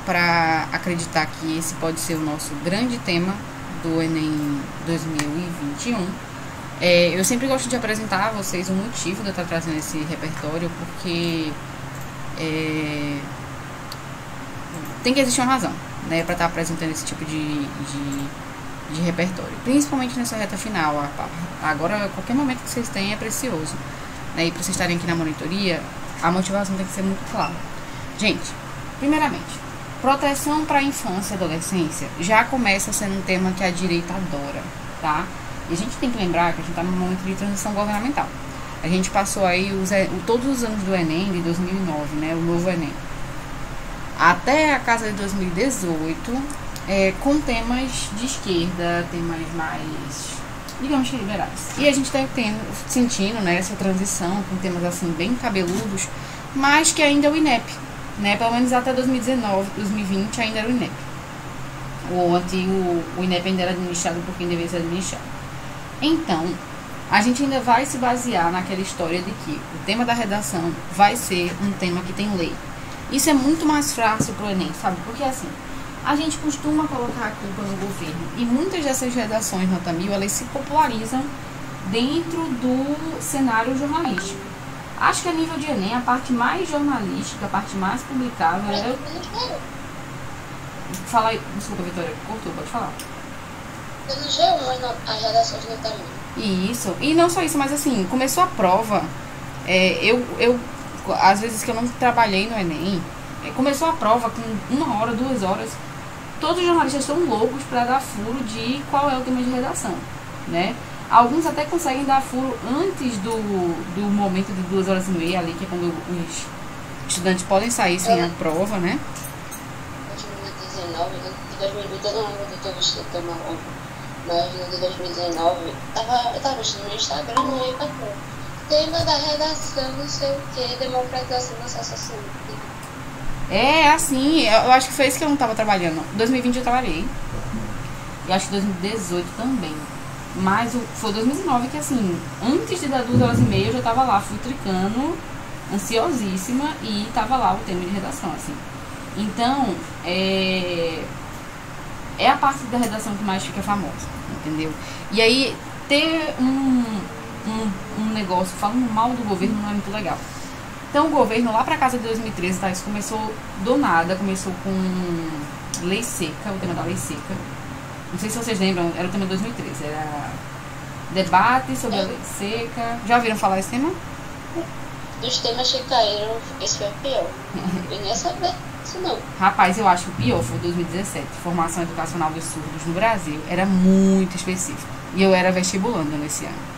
para acreditar que esse pode ser o nosso grande tema do Enem 2021. Eu sempre gosto de apresentar a vocês o motivo de eu estar trazendo esse repertório, porque tem que existir uma razão, né, para estar apresentando esse tipo de repertório, principalmente nessa reta final. Agora, qualquer momento que vocês têm é precioso, né, e para vocês estarem aqui na monitoria, a motivação tem que ser muito clara. Gente, primeiramente, proteção para a infância e adolescência já começa sendo um tema que a direita adora, tá? E a gente tem que lembrar que a gente está num momento de transição governamental. A gente passou aí todos os anos do Enem de 2009, né, o novo Enem, até a casa de 2018, com temas de esquerda, temas mais, digamos que liberais. E a gente está sentindo, né, essa transição com temas assim bem cabeludos, mas que ainda é o INEP, né? Pelo menos até 2019, 2020 ainda era o INEP. O INEP ainda era administrado por quem deveria ser administrado. Então, a gente ainda vai se basear naquela história de que o tema da redação vai ser um tema que tem lei. Isso é muito mais fácil para o Enem, sabe? Porque assim, a gente costuma colocar a culpa no governo. E muitas dessas redações nota 1000, elas se popularizam dentro do cenário jornalístico. Acho que a nível de Enem, a parte mais jornalística, a parte mais publicável é... Fala aí, desculpa, Vitória, cortou, pode falar. Pelo G1, as redações nota 1000. Isso, e não só isso, mas assim, começou a prova, às vezes que eu não trabalhei no Enem, começou a prova com 1 hora, 2 horas, todos os jornalistas estão loucos para dar furo de qual é o tema de redação, né? Alguns até conseguem dar furo antes do momento de 2 horas e meia ali, que é quando os estudantes podem sair sem a prova, né? 2019, de 2020 eu não lembro de ter visto o tema longo, mas no de 2019 eu tava vestindo no Instagram, não ia pra prova. Tema da redação, não sei o que, democratização do acesso à saúde. Assim, eu acho que foi isso que eu não tava trabalhando. 2020 eu trabalhei. Eu acho que 2018 também. Mas foi 2019 que, assim, antes de dar 2 horas e meia, eu já tava lá futricando, ansiosíssima, e tava lá o tema de redação, assim. Então, é a parte da redação que mais fica famosa, entendeu? E aí, ter um negócio falando mal do governo não é muito legal. Então, o governo, lá pra casa de 2013, tá, isso começou do nada, começou com lei seca, o tema da lei seca. Não sei se vocês lembram, era o tema de 2013, era debate sobre a lei seca. Já ouviram falar esse tema? Dos temas que caíram, esse foi o pior. Eu nem sabia isso não. Rapaz, eu acho que o pior foi 2017. Formação educacional dos surdos no Brasil. Era muito específico. E eu era vestibulando nesse ano.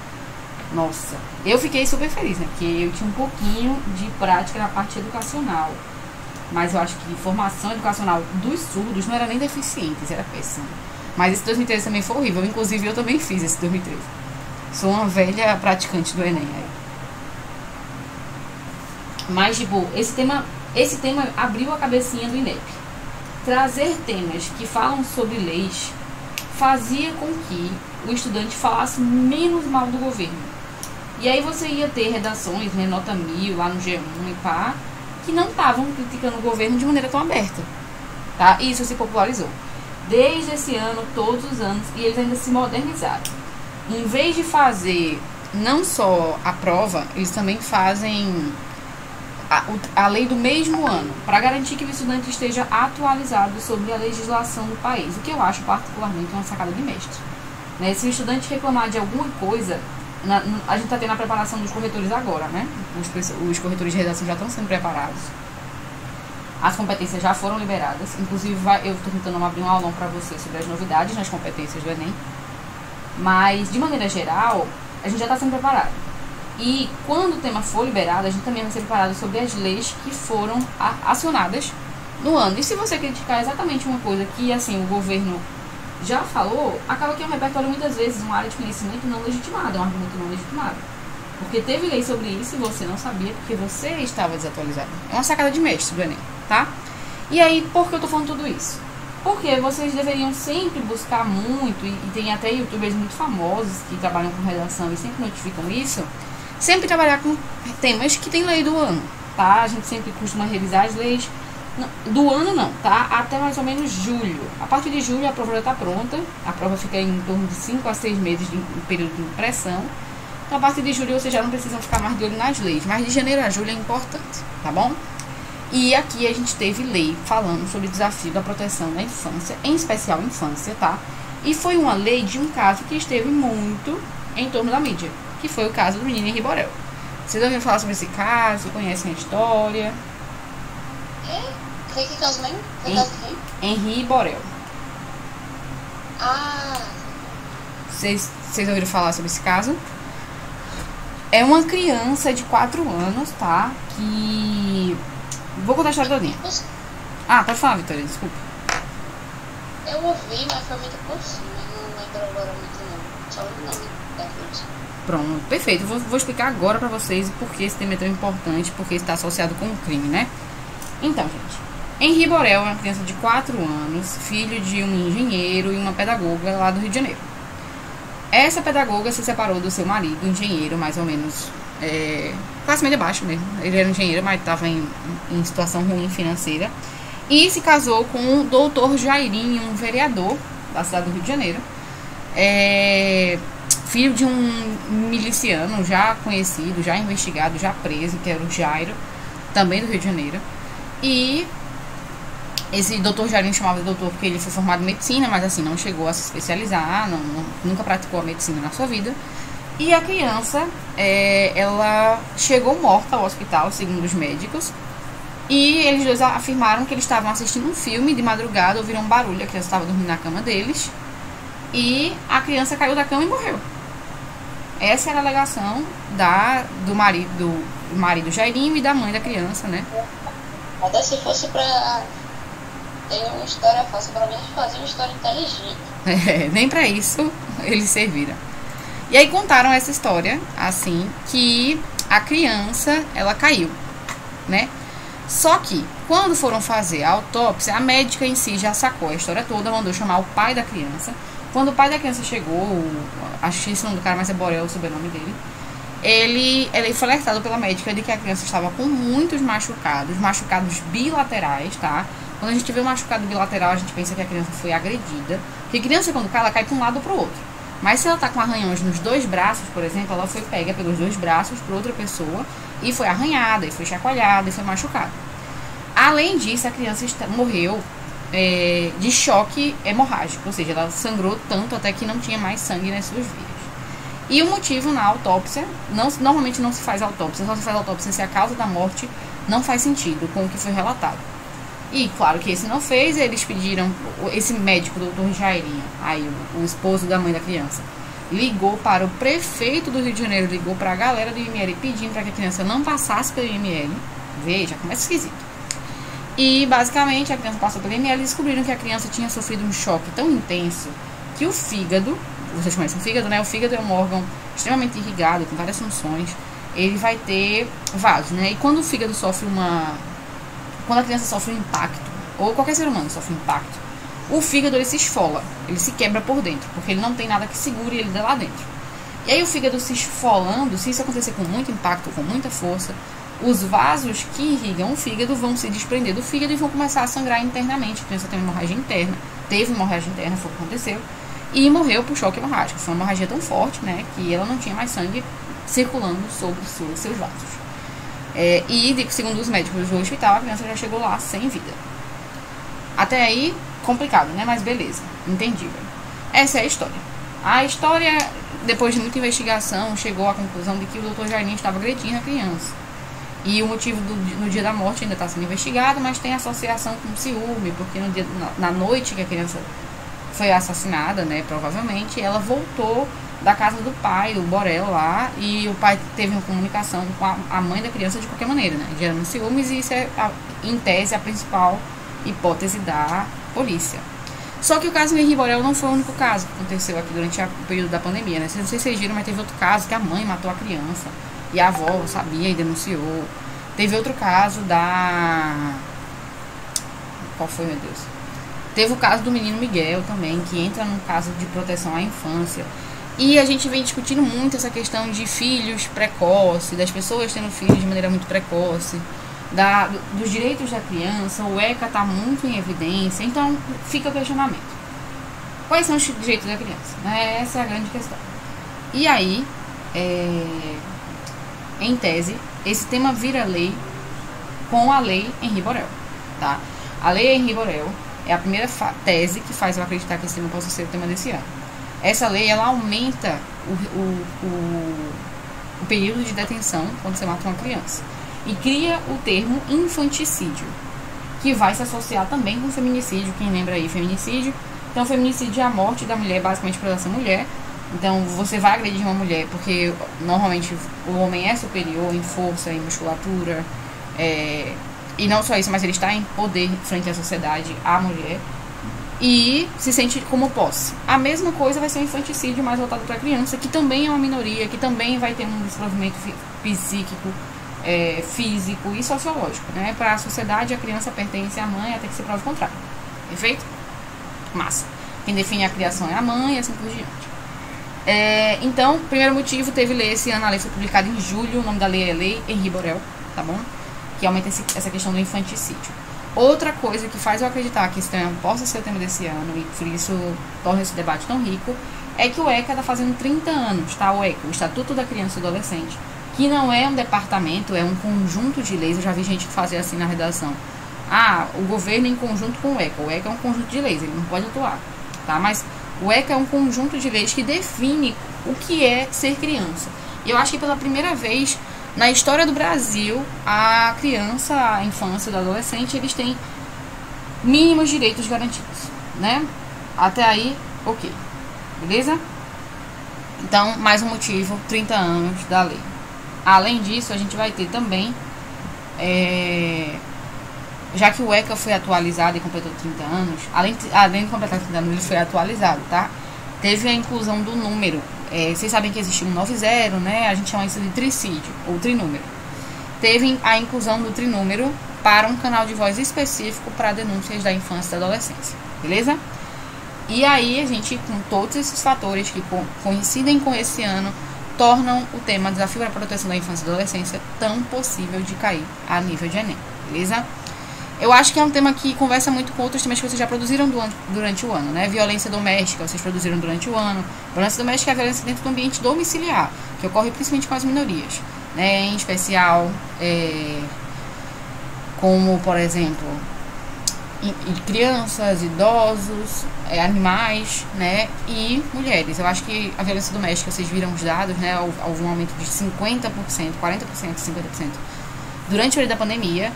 Nossa, eu fiquei super feliz, né? Porque eu tinha um pouquinho de prática na parte educacional. Mas eu acho que formação educacional dos surdos não era nem deficientes, era péssimo. Mas esse 2013 também foi horrível. Inclusive, eu também fiz esse 2013. Sou uma velha praticante do Enem aí. Mas, tipo, esse tema abriu a cabecinha do INEP. Trazer temas que falam sobre leis fazia com que o estudante falasse menos mal do governo. E aí você ia ter redações, né, nota 1000, lá no G1 e pá, que não estavam criticando o governo de maneira tão aberta. Tá? E isso se popularizou. Desde esse ano, todos os anos, e eles ainda se modernizaram. Em vez de fazer não só a prova, eles também fazem a lei do mesmo ano, para garantir que o estudante esteja atualizado sobre a legislação do país, o que eu acho particularmente uma sacada de mestre. Né? Se o estudante reclamar de alguma coisa, a gente está tendo a preparação dos corretores agora, né? Os corretores de redação já estão sendo preparados. As competências já foram liberadas. Inclusive, eu estou tentando abrir um aulão para vocês sobre as novidades nas competências do Enem. Mas, de maneira geral, a gente já está sendo preparado. E quando o tema for liberado, a gente também vai ser preparado sobre as leis que foram acionadas no ano. E se você criticar exatamente uma coisa que, assim, o governo já falou, acaba que é um repertório, muitas vezes, uma área de conhecimento não legitimada, um argumento não legitimado. Porque teve lei sobre isso e você não sabia porque você estava desatualizado. É uma sacada de mestre do Enem, tá? E aí, por que eu tô falando tudo isso? Porque vocês deveriam sempre buscar muito, e tem até youtubers muito famosos que trabalham com redação e sempre notificam isso, sempre trabalhar com temas que tem lei do ano, tá? A gente sempre costuma revisar as leis, Do ano não, tá? Até mais ou menos julho. A partir de julho a prova já está pronta. A prova fica em torno de 5 a 6 meses de período de impressão. Então a partir de julho vocês já não precisam ficar mais de olho nas leis. Mas de janeiro a julho é importante, tá bom? E aqui a gente teve lei falando sobre o desafio da proteção da infância, em especial infância, tá? E foi uma lei de um caso que esteve muito em torno da mídia, que foi o caso do menino Henri Borel. Vocês ouviram falar sobre esse caso? Conhecem a história? Foi que caso mesmo? Foi caso de quem? Henri Borel. Ah, Vocês ouviram falar sobre esse caso? É uma criança de 4 anos, tá? Que... Vou contar a história todinha. Ah, pode falar, Vitória, desculpa. eu ouvi, mas foi muito por cima. Não lembro agora muito não. Só o nome da criança. Pronto, perfeito. Vou explicar agora pra vocês por que esse tema é tão importante, porque está associado com o crime, né? Então, gente, Henri Borel é uma criança de 4 anos, filho de um engenheiro e uma pedagoga lá do Rio de Janeiro. Essa pedagoga se separou do seu marido, engenheiro, mais ou menos, classe média baixa mesmo. Ele era engenheiro, mas estava em situação ruim financeira. E se casou com o doutor Jairinho, um vereador da cidade do Rio de Janeiro. Filho de um miliciano já conhecido, já investigado, já preso, que era o Jairo, também do Rio de Janeiro. E esse doutor Jairinho chamava de doutor porque ele foi formado em medicina, mas assim, não chegou a se especializar, nunca praticou a medicina na sua vida. E a criança, ela chegou morta ao hospital, segundo os médicos. E eles dois afirmaram que eles estavam assistindo um filme de madrugada, ouviram um barulho, a criança estava dormindo na cama deles. E a criança caiu da cama e morreu. Essa era a alegação do marido Jairinho e da mãe da criança, né? Até se fosse pra ter uma história fácil, pelo menos fazer uma história inteligente. Nem pra isso eles serviram. E aí contaram essa história, assim, que a criança, ela caiu, né? Só que, quando foram fazer a autópsia, a médica em si já sacou a história toda, mandou chamar o pai da criança. Quando o pai da criança chegou, acho que esse nome do cara, mas é Borel, o sobrenome dele, ele foi alertado pela médica de que a criança estava com muitos machucados bilaterais, tá? Quando a gente vê um machucado bilateral, a gente pensa que a criança foi agredida. Porque criança, quando cai, ela cai para um lado ou para o outro. Mas se ela tá com arranhões nos 2 braços, por exemplo, ela foi pega pelos 2 braços por outra pessoa e foi arranhada, e foi chacoalhada, e foi machucada. Além disso, a criança morreu de choque hemorrágico, ou seja, ela sangrou tanto até que não tinha mais sangue nas suas veias. E o motivo na autópsia, normalmente não se faz autópsia, só se faz autópsia se a causa da morte não faz sentido com o que foi relatado. E claro que esse não fez, eles pediram, esse médico, o doutor Jairinho, aí o esposo da mãe da criança, ligou para o prefeito do Rio de Janeiro, ligou para a galera do IML pedindo para que a criança não passasse pelo IML. Veja, começa esquisito. E basicamente a criança passou pelo IML e descobriram que a criança tinha sofrido um choque tão intenso que o fígado, vocês conhecem o fígado, né? O fígado é um órgão extremamente irrigado, com várias funções. Ele vai ter vasos, né? E quando o fígado sofre quando a criança sofre um impacto, ou qualquer ser humano sofre um impacto, o fígado ele se esfola, ele se quebra por dentro, porque ele não tem nada que segure ele de lá dentro. E aí o fígado se esfolando, se isso acontecer com muito impacto, com muita força, os vasos que irrigam o fígado vão se desprender do fígado e vão começar a sangrar internamente. A criança tem uma hemorragia interna, teve hemorragia interna, foi o que aconteceu, e morreu por choque hemorrágico. Foi uma hemorragia tão forte, né, que ela não tinha mais sangue circulando sobre seus vasos. E, segundo os médicos do hospital, a criança já chegou lá sem vida. Até aí, complicado, né? Mas beleza, entendível. Essa é a história. A história, depois de muita investigação, chegou à conclusão de que o doutor Jairinho estava agredindo a criança. E o motivo no dia da morte ainda está sendo investigado, mas tem associação com ciúme, porque na noite que a criança foi assassinada, né, provavelmente, ela voltou da casa do pai, do Borel lá, e o pai teve uma comunicação com a mãe da criança de qualquer maneira, né, gerando ciúmes, e isso é, em tese, a principal hipótese da polícia. Só que o caso do Henri Borel não foi o único caso que aconteceu aqui durante o período da pandemia, né, não sei se vocês viram, mas teve outro caso que a mãe matou a criança, e a avó sabia e denunciou. Teve outro caso Qual foi, meu Deus? Teve o caso do menino Miguel também, que entra num caso de proteção à infância. E a gente vem discutindo muito essa questão de filhos precoces, das pessoas tendo filhos de maneira muito precoce, dos direitos da criança, o ECA está muito em evidência, então fica o questionamento. Quais são os direitos da criança? Essa é a grande questão. E aí, em tese, esse tema vira lei com a lei Henri Borel, tá? A lei Henri Borel é a primeira tese que faz eu acreditar que esse tema possa ser o tema desse ano. Essa lei, ela aumenta o período de detenção quando você mata uma criança. E cria o termo infanticídio, que vai se associar também com feminicídio. Quem lembra aí, feminicídio? Então, feminicídio é a morte da mulher, basicamente por essa mulher. Então, você vai agredir uma mulher porque, normalmente, o homem é superior em força, em musculatura, e não só isso, mas ele está em poder frente à sociedade, à mulher, e se sente como posse. A mesma coisa vai ser o infanticídio mais voltado para a criança, que também é uma minoria, que também vai ter um desenvolvimento psíquico, físico e sociológico, né? Para a sociedade, a criança pertence à mãe até que se prove o contrário. Perfeito? Massa. Quem define a criação é a mãe e assim por diante. Então, primeiro motivo, teve lei esse ano, a lei foi publicada em julho, o nome da lei é Lei Henri Borel, tá bom? Que aumenta essa questão do infanticídio. Outra coisa que faz eu acreditar que esse tema possa ser o tema desse ano, e por isso torna esse debate tão rico, é que o ECA está fazendo 30 anos, tá? O ECA, o Estatuto da Criança e Adolescente, que não é um departamento, é um conjunto de leis. Eu já vi gente que fazia assim na redação. O governo em conjunto com o ECA. O ECA é um conjunto de leis, ele não pode atuar, tá? Mas o ECA é um conjunto de leis que define o que é ser criança. E eu acho que pela primeira vez na história do Brasil, a criança, a infância e o adolescente, eles têm mínimos direitos garantidos, né? Até aí, ok. Beleza? Então, mais um motivo, 30 anos da lei. Além disso, a gente vai ter também, já que o ECA foi atualizado e completou 30 anos, além de completar 30 anos, ele foi atualizado, tá? Teve a inclusão do número. Vocês sabem que existe um 90, né? A gente chama isso de tricídio, ou trinúmero. Teve a inclusão do trinúmero para um canal de voz específico para denúncias da infância e da adolescência. Beleza? E aí, a gente, com todos esses fatores que coincidem com esse ano, tornam o tema Desafio para a Proteção da Infância e da Adolescência tão possível de cair a nível de Enem. Beleza? Eu acho que é um tema que conversa muito com outros temas que vocês já produziram durante o ano, né? Violência doméstica, vocês produziram durante o ano. Violência doméstica é a violência dentro do ambiente domiciliar, que ocorre principalmente com as minorias, né? Em especial, como, por exemplo, crianças, idosos, animais, né? E mulheres. Eu acho que a violência doméstica, vocês viram os dados, né? Houve um aumento de 50%, 40%, 50% durante o período da pandemia.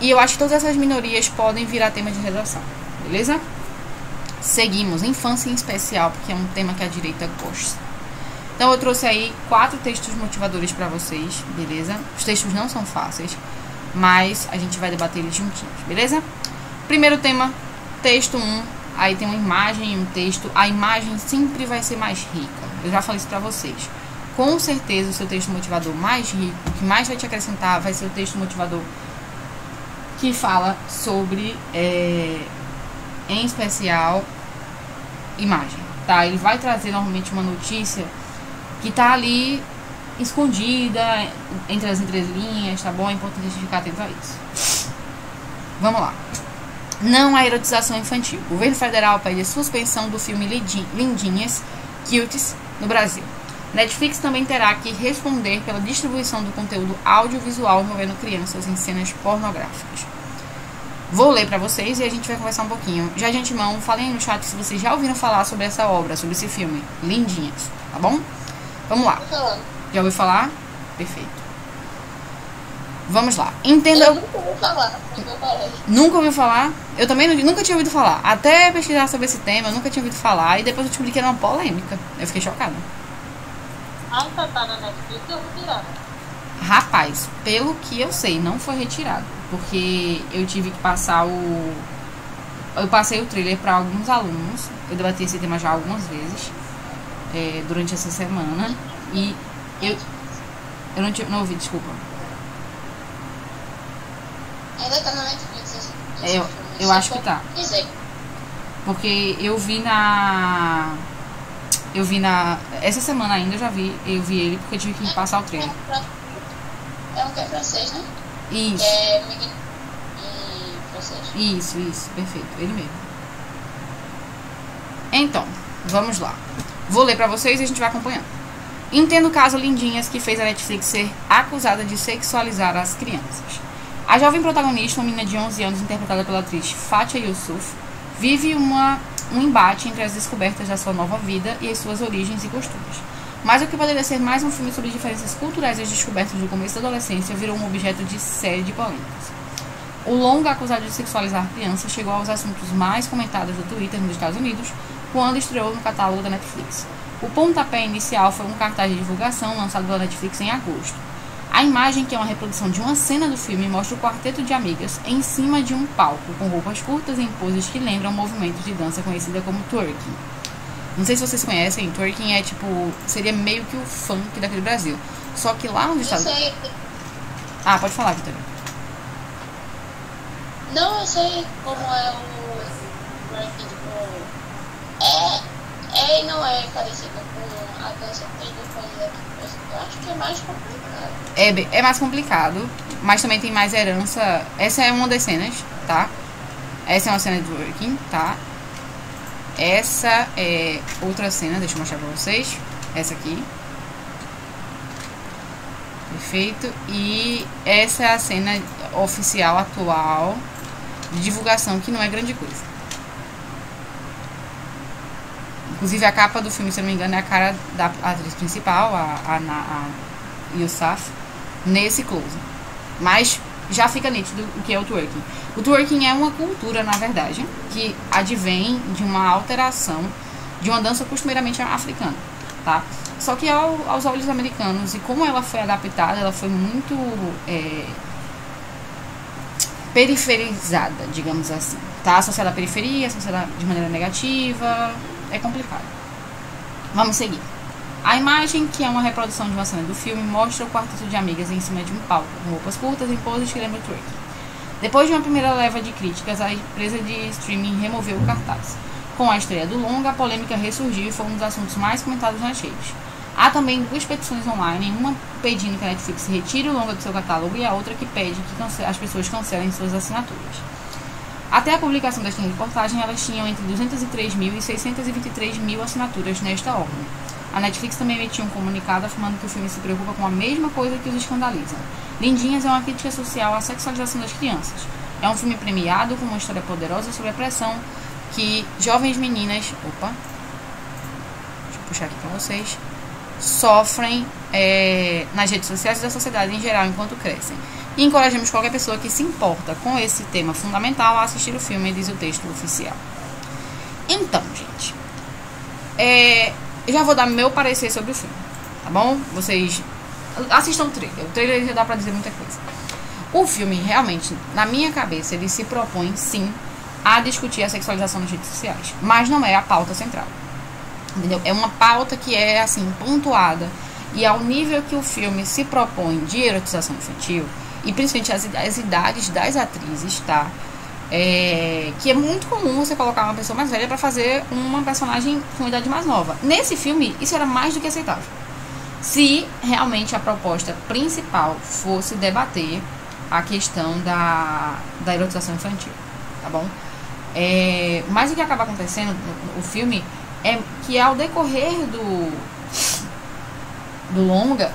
E eu acho que todas essas minorias podem virar tema de redação, beleza? Seguimos, infância em especial, porque é um tema que a direita gosta. Então eu trouxe aí 4 textos motivadores para vocês, beleza? Os textos não são fáceis, mas a gente vai debater eles juntinhos, beleza? Primeiro tema, texto 1, aí tem uma imagem e um texto. A imagem sempre vai ser mais rica, eu já falei isso para vocês. Com certeza o seu texto motivador mais rico, o que mais vai te acrescentar vai ser o texto motivador que fala sobre, em especial, imagem, tá? Ele vai trazer normalmente uma notícia que tá ali escondida entre as entrelinhas, tá bom? É importante a gente ficar atento a isso. Vamos lá. Não há erotização infantil. O governo federal pede a suspensão do filme Lindinhas, Cuties, no Brasil. Netflix também terá que responder pela distribuição do conteúdo audiovisual envolvendo crianças em cenas pornográficas. Vou ler para vocês e a gente vai conversar um pouquinho. Já de antemão, falem aí no chat se vocês já ouviram falar sobre essa obra, sobre esse filme, Lindinhas, tá bom? Vamos lá. Já ouviu falar? Perfeito. Vamos lá. Entenda. Eu nunca ouvi falar. Nunca ouviu falar? Eu também nunca tinha ouvido falar. Até pesquisar sobre esse tema, eu nunca tinha ouvido falar. E depois eu descobri que era uma polêmica. Eu fiquei chocada. Ainda tá na Netflix, eu vou tirar. Rapaz, pelo que eu sei, não foi retirado. Porque eu tive que passar eu passei o trailer para alguns alunos. Eu debati esse tema já algumas vezes durante essa semana. E eu não ouvi, desculpa. Ainda tá na Netflix. Eu acho que tá. Porque eu vi essa semana ainda eu vi ele porque eu tive que passar o trailer. É um que é francês, né? Isso. Que é Miguel e francês. Isso, perfeito, ele mesmo. Então, vamos lá. Vou ler pra vocês e a gente vai acompanhando. Entendo o caso Lindinhas, que fez a Netflix ser acusada de sexualizar as crianças. A jovem protagonista, uma menina de 11 anos, interpretada pela atriz Fatia Yusuf, vive um embate entre as descobertas da sua nova vida e as suas origens e costumes. Mas o que poderia ser mais um filme sobre diferenças culturais e as descobertas do começo da adolescência virou um objeto de série de polêmicas. O longa acusado de sexualizar crianças chegou aos assuntos mais comentados do Twitter nos Estados Unidos quando estreou no catálogo da Netflix. O pontapé inicial foi um cartaz de divulgação lançado pela Netflix em agosto. A imagem, que é uma reprodução de uma cena do filme, mostra o quarteto de amigas em cima de um palco, com roupas curtas em poses que lembram movimentos de dança conhecida como twerking. Não sei se vocês conhecem, twerking é tipo, seria meio que o funk daqui do Brasil. Só que lá nos Estados Unidos... Ah, pode falar, Vitória. Não, eu sei como é o twerking, tipo... E não é parecido com a dança que tem depois aqui. Eu acho que é mais complicado. É mais complicado, mas também tem mais herança. Essa é uma das cenas, tá? Essa é uma cena de twerking, tá? Essa é outra cena, deixa eu mostrar pra vocês. Essa aqui. Perfeito. E essa é a cena oficial, atual, de divulgação, que não é grande coisa. Inclusive a capa do filme, se eu não me engano, é a cara da atriz principal, a Yusuf, nesse close. Mas já fica nítido o que é o twerking. O twerking é uma cultura, na verdade, que advém de uma alteração de uma dança costumeiramente africana, tá? Só que aos olhos americanos, e como ela foi adaptada, ela foi muito periferizada, digamos assim, tá? Associada à periferia, associada de maneira negativa, é complicado. Vamos seguir. A imagem, que é uma reprodução de uma cena do filme, mostra o quarteto de amigas em cima de um palco, com roupas curtas em poses que lembram twerking. Depois de uma primeira leva de críticas, a empresa de streaming removeu o cartaz. Com a estreia do longa, a polêmica ressurgiu e foi um dos assuntos mais comentados nas redes. Há também 2 petições online, uma pedindo que a Netflix retire o longa do seu catálogo e a outra que pede que as pessoas cancelem suas assinaturas. Até a publicação desta reportagem, elas tinham entre 203 mil e 623 mil assinaturas nesta ordem. A Netflix também emitiu um comunicado afirmando que o filme se preocupa com a mesma coisa que os escandaliza. Lindinhas é uma crítica social à sexualização das crianças. É um filme premiado com uma história poderosa sobre a pressão que jovens meninas... Opa! Deixa eu puxar aqui para vocês. Sofrem nas redes sociais e da sociedade em geral enquanto crescem. E encorajamos qualquer pessoa que se importa com esse tema fundamental a assistir o filme, diz o texto oficial. Então, gente, eu já vou dar meu parecer sobre o filme, tá bom? Vocês assistam o trailer já dá pra dizer muita coisa. O filme, realmente, na minha cabeça, ele se propõe, sim, a discutir a sexualização nas redes sociais, mas não é a pauta central, entendeu? É uma pauta que é, assim, pontuada, e ao nível que o filme se propõe de erotização infantil, e principalmente as idades das atrizes, tá? Que é muito comum você colocar uma pessoa mais velha pra fazer uma personagem com idade mais nova. Nesse filme, isso era mais do que aceitável. Se realmente a proposta principal fosse debater a questão da erotização infantil, tá bom? Mas o que acaba acontecendo no filme é que ao decorrer do longa,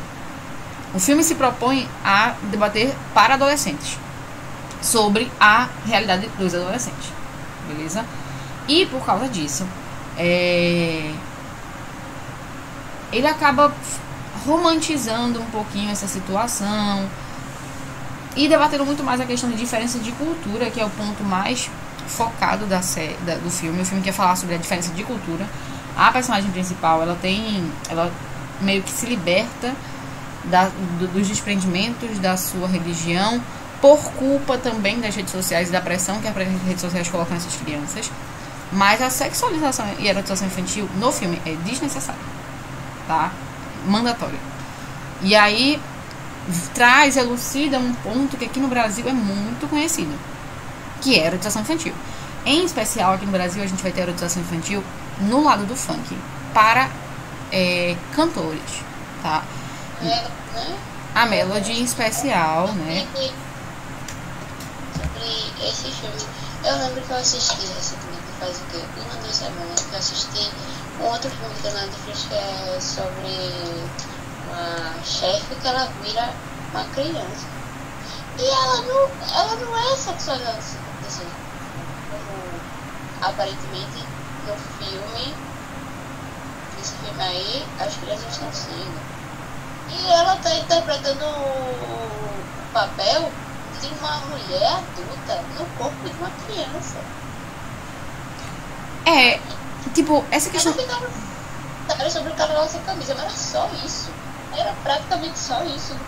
o filme se propõe a debater para adolescentes sobre a realidade dos adolescentes, beleza? E por causa disso, ele acaba romantizando um pouquinho essa situação e debatendo muito mais a questão de diferença de cultura, que é o ponto mais focado do filme. O filme quer falar sobre a diferença de cultura. A personagem principal, ela meio que se liberta dos desprendimentos da sua religião, por culpa também das redes sociais e da pressão que as redes sociais colocam nessas crianças. Mas a sexualização e a erotização infantil no filme é desnecessária, tá? Mandatória. E aí elucida um ponto que aqui no Brasil é muito conhecido, que é a erotização infantil. Em especial aqui no Brasil a gente vai ter a erotização infantil no lado do funk, para cantores, tá? A Melody em especial, né? esse filme, eu lembro que eu assisti recentemente, faz o quê? 1 ou 2 semanas, que eu assisti um outro filme que tem na Netflix que é sobre uma chefe que ela vira uma criança. E ela não é sexualizada assim, como aparentemente no filme, nesse filme aí, as crianças estão sendo. E ela tá interpretando o papel de uma mulher adulta no corpo de uma criança. É, tipo, essa questão... Era sobre o cavalo sem camisa, mas era só isso. Era praticamente só isso no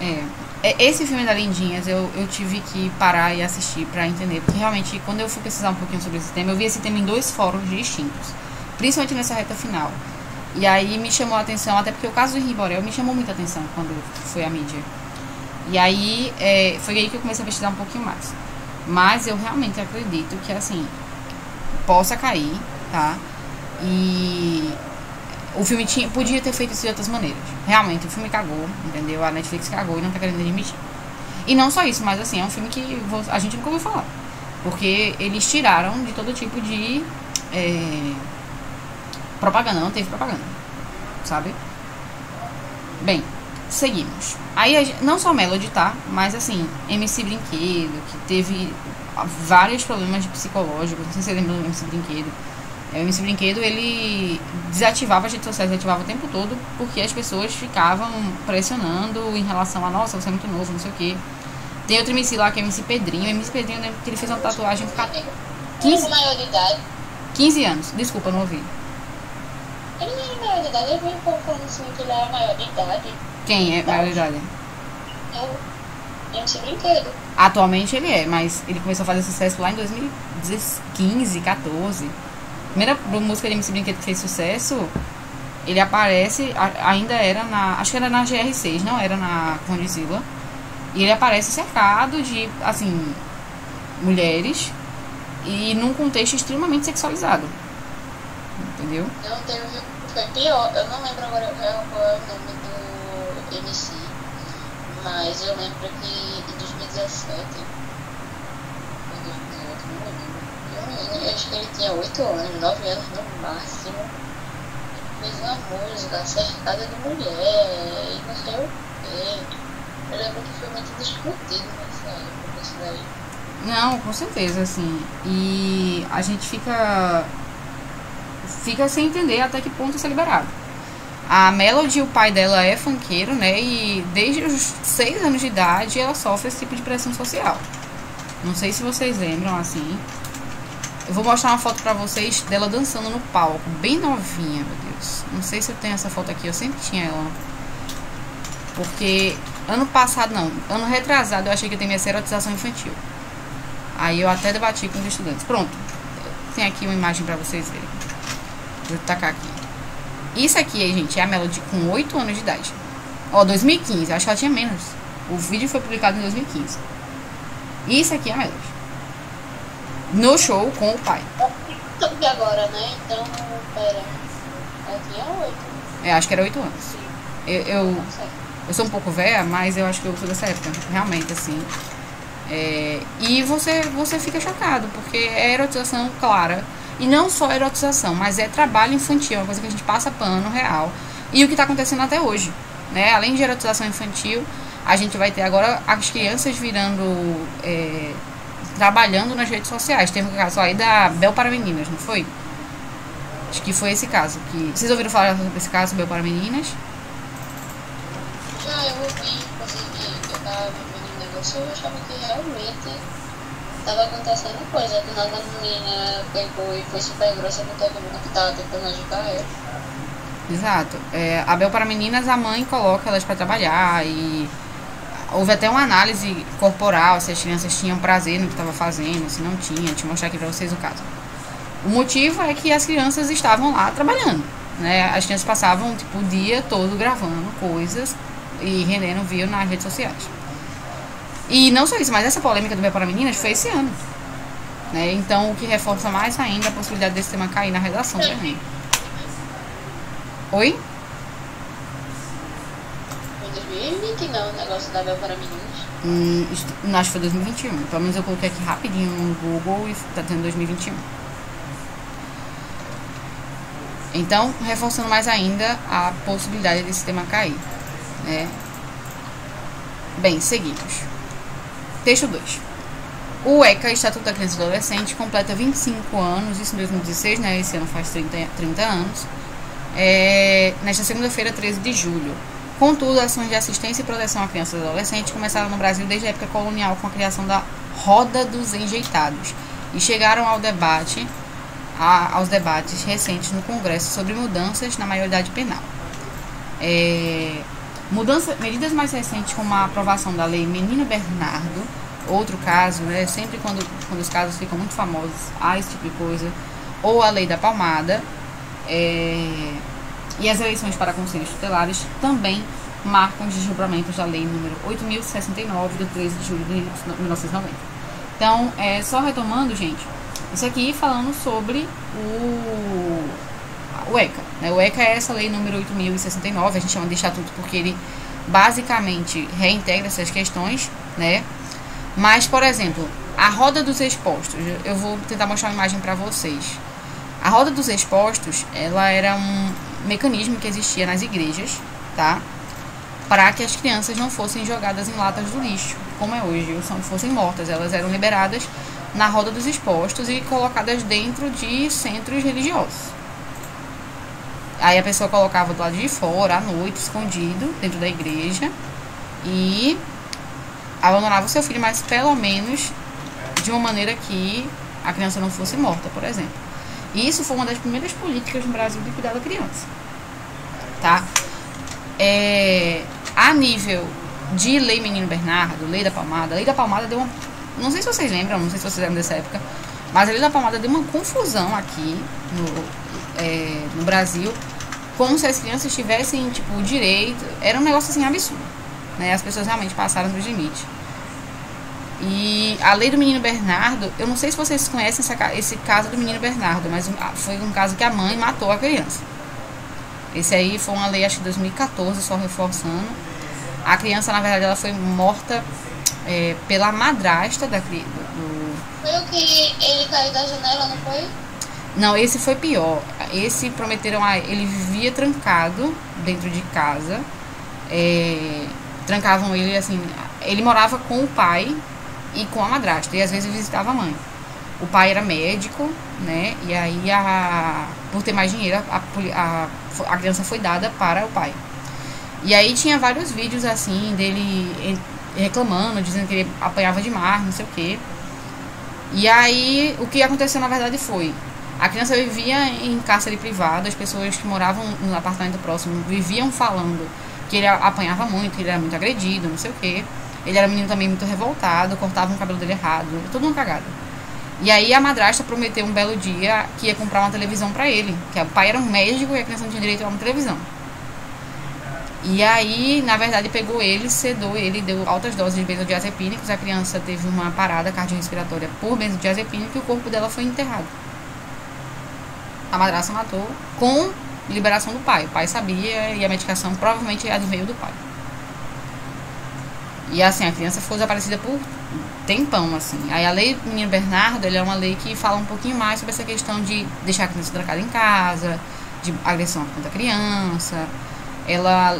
filme. Esse filme da Lindinhas eu tive que parar e assistir pra entender, porque realmente quando eu fui pesquisar um pouquinho sobre esse tema, eu vi esse tema em 2 fóruns distintos, principalmente nessa reta final. E aí me chamou a atenção, até porque o caso do Henri Borel me chamou muita atenção quando foi a mídia. E aí foi aí que eu comecei a pesquisar um pouquinho mais. Mas eu realmente acredito que assim, possa cair, tá? E o filme podia ter feito isso de outras maneiras. Realmente, o filme cagou, entendeu? A Netflix cagou e não tá querendo admitir. E não só isso, mas assim, é um filme que a gente nunca ouviu falar. Porque eles tiraram de todo tipo de propaganda, não teve propaganda, sabe? Bem, seguimos. Aí, não só Melody, tá? Mas assim, MC Brinquedo, que teve vários problemas psicológicos. Não sei se você lembra do MC Brinquedo. O MC Brinquedo, ele desativava as redes sociais, desativava o tempo todo, porque as pessoas ficavam pressionando em relação a, nossa, você é muito novo, não sei o quê. Tem outro MC lá, que é o MC Pedrinho. O MC Pedrinho, eu lembro que ele fez uma tatuagem com 15 maior de idade. 15 anos, desculpa, não ouvi. Ele não era maior de idade, eu vi um pouco falando assim que ele era maior de idade. Quem é maior de idade? É o MC Brinquedo. Atualmente ele é, mas ele começou a fazer sucesso lá em 2015, 14. A primeira música de MC Brinquedo que fez sucesso, ele aparece, ainda era acho que era na GR6, não era na Condizila. E ele aparece cercado de, assim, mulheres e num contexto extremamente sexualizado. Entendeu? Não, foi pior, eu não lembro agora qual é o nome do MC, mas eu lembro que em 2017, ou 2018, não lembro. Eu acho que ele tinha 8 anos, 9 anos no máximo. Fez uma música cercada de mulher e não sei o quê. Eu lembro que foi muito discutido nessa época, isso daí. Não, com certeza, assim. E a gente fica sem entender até que ponto isso é liberado. A Melody, o pai dela é funkeiro, né? E desde os 6 anos de idade ela sofre esse tipo de pressão social. Não sei se vocês lembram, assim. Eu vou mostrar uma foto pra vocês dela dançando no palco, bem novinha, meu Deus. Não sei se eu tenho essa foto aqui, eu sempre tinha ela. Porque ano retrasado eu achei que eu tinha essa erotização infantil. Aí eu até debati com os estudantes. Pronto, tem aqui uma imagem pra vocês verem. Vou tacar aqui. Isso aqui, gente, é a Melody com 8 anos de idade. Ó, 2015, acho que ela tinha menos. O vídeo foi publicado em 2015. Isso aqui é a Melody. No show com o pai. De agora, né? Então, pera. Ela tinha 8. Acho que era 8 anos. Eu sou um pouco velha, mas eu acho que eu sou dessa época. Realmente, assim. E você fica chocado, porque é erotização clara. E não só erotização, mas é trabalho infantil, é uma coisa que a gente passa pano real. E o que está acontecendo até hoje, né? Além de erotização infantil, a gente vai ter agora as crianças virando... trabalhando nas redes sociais. Teve um caso aí da Bel para Meninas, não foi? Acho que foi esse caso. Vocês ouviram falar sobre esse caso, Bel para Meninas? Já eu ouvi, inclusive, eu tava vendo um negócio, eu achava que realmente tava acontecendo coisa. Do nada a menina pegou e foi super grossa com todo mundo que tava tentando ajudar ela. Exato. A Bel para Meninas, a mãe coloca elas para trabalhar e houve até uma análise corporal, se as crianças tinham prazer no que estava fazendo, se não tinha. Deixa eu mostrar aqui para vocês o caso. O motivo é que as crianças estavam lá trabalhando, né? As crianças passavam tipo, o dia todo gravando coisas e rendendo view nas redes sociais. E não só isso, mas essa polêmica do Bel para Meninas foi esse ano, né? Então, o que reforça mais ainda a possibilidade desse tema cair na redação do Enem. Oi? Em 2020 não, o negócio da Bel para Meninas. Acho que foi 2021. Pelo menos eu coloquei aqui rapidinho no Google e tá tendo 2021. Então, reforçando mais ainda a possibilidade desse tema cair, né? Bem, seguimos. Texto 2. O ECA, Estatuto da Criança e do Adolescente, completa 25 anos, isso em 2016, né? Esse ano faz 30 anos. Nesta segunda-feira, 13 de julho. Contudo, ações de assistência e proteção à criança e adolescente começaram no Brasil desde a época colonial com a criação da Roda dos Enjeitados e chegaram aos debates recentes no Congresso sobre mudanças na maioridade penal. Medidas mais recentes, como a aprovação da Lei Menino Bernardo, outro caso, né, sempre quando os casos ficam muito famosos, há esse tipo de coisa, ou a Lei da Palmada, e as eleições para conselhos tutelares também marcam os desdobramentos da Lei número 8.069, do 13 de julho de 1990. Então, só retomando, gente, isso aqui falando sobre o ECA. Né? O ECA é essa lei número 8.069, a gente chama de estatuto porque ele basicamente reintegra essas questões, né? Mas, por exemplo, a roda dos expostos, eu vou tentar mostrar uma imagem para vocês. A roda dos expostos, ela era um mecanismo que existia nas igrejas, tá? Para que as crianças não fossem jogadas em latas do lixo, como é hoje, ou fossem mortas. Elas eram liberadas na roda dos expostos e colocadas dentro de centros religiosos. Aí a pessoa colocava do lado de fora, à noite, escondido, dentro da igreja, e abandonava o seu filho, mas pelo menos de uma maneira que a criança não fosse morta, por exemplo. E isso foi uma das primeiras políticas no Brasil de cuidar da criança, tá? A nível de Lei Menino Bernardo, Lei da Palmada deu uma... Não sei se vocês lembram, não sei se vocês lembram dessa época, mas a Lei da Palmada deu uma confusão aqui no Brasil, como se as crianças tivessem, tipo, o direito... Era um negócio, assim, absurdo, né? As pessoas realmente passaram dos limites. E a Lei do Menino Bernardo, eu não sei se vocês conhecem esse caso do Menino Bernardo, mas foi um caso que a mãe matou a criança. Esse aí foi uma lei, acho que 2014, só reforçando. A criança, na verdade, ela foi morta pela madrasta da criança. Foi o que ele caiu da janela, não foi? Não, esse foi pior. Esse prometeram ele vivia trancado dentro de casa. Trancavam ele, assim... Ele morava com o pai e com a madrasta, e às vezes visitava a mãe. O pai era médico, né? E aí, por ter mais dinheiro, a criança foi dada para o pai. E aí tinha vários vídeos, assim, dele reclamando, dizendo que ele apanhava demais, não sei o quê. E aí, o que aconteceu, na verdade, foi... A criança vivia em cárcere privado, as pessoas que moravam no apartamento próximo viviam falando que ele apanhava muito, que ele era muito agredido, não sei o quê. Ele era um menino também muito revoltado, cortava o cabelo dele errado, tudo uma cagada. E aí a madrasta prometeu um belo dia que ia comprar uma televisão pra ele, que o pai era um médico e a criança não tinha direito a uma televisão. E aí, na verdade, pegou ele, sedou ele, deu altas doses de benzodiazepínicos, a criança teve uma parada cardiorrespiratória por benzodiazepínico e o corpo dela foi enterrado. A madrasta matou com liberação do pai. O pai sabia e a medicação provavelmente adveio do pai. E assim, a criança foi desaparecida por tempão, assim. Aí a Lei do Menino Bernardo, é uma lei que fala um pouquinho mais sobre essa questão de deixar a criança trancada em casa, de agressão contra a criança. Ela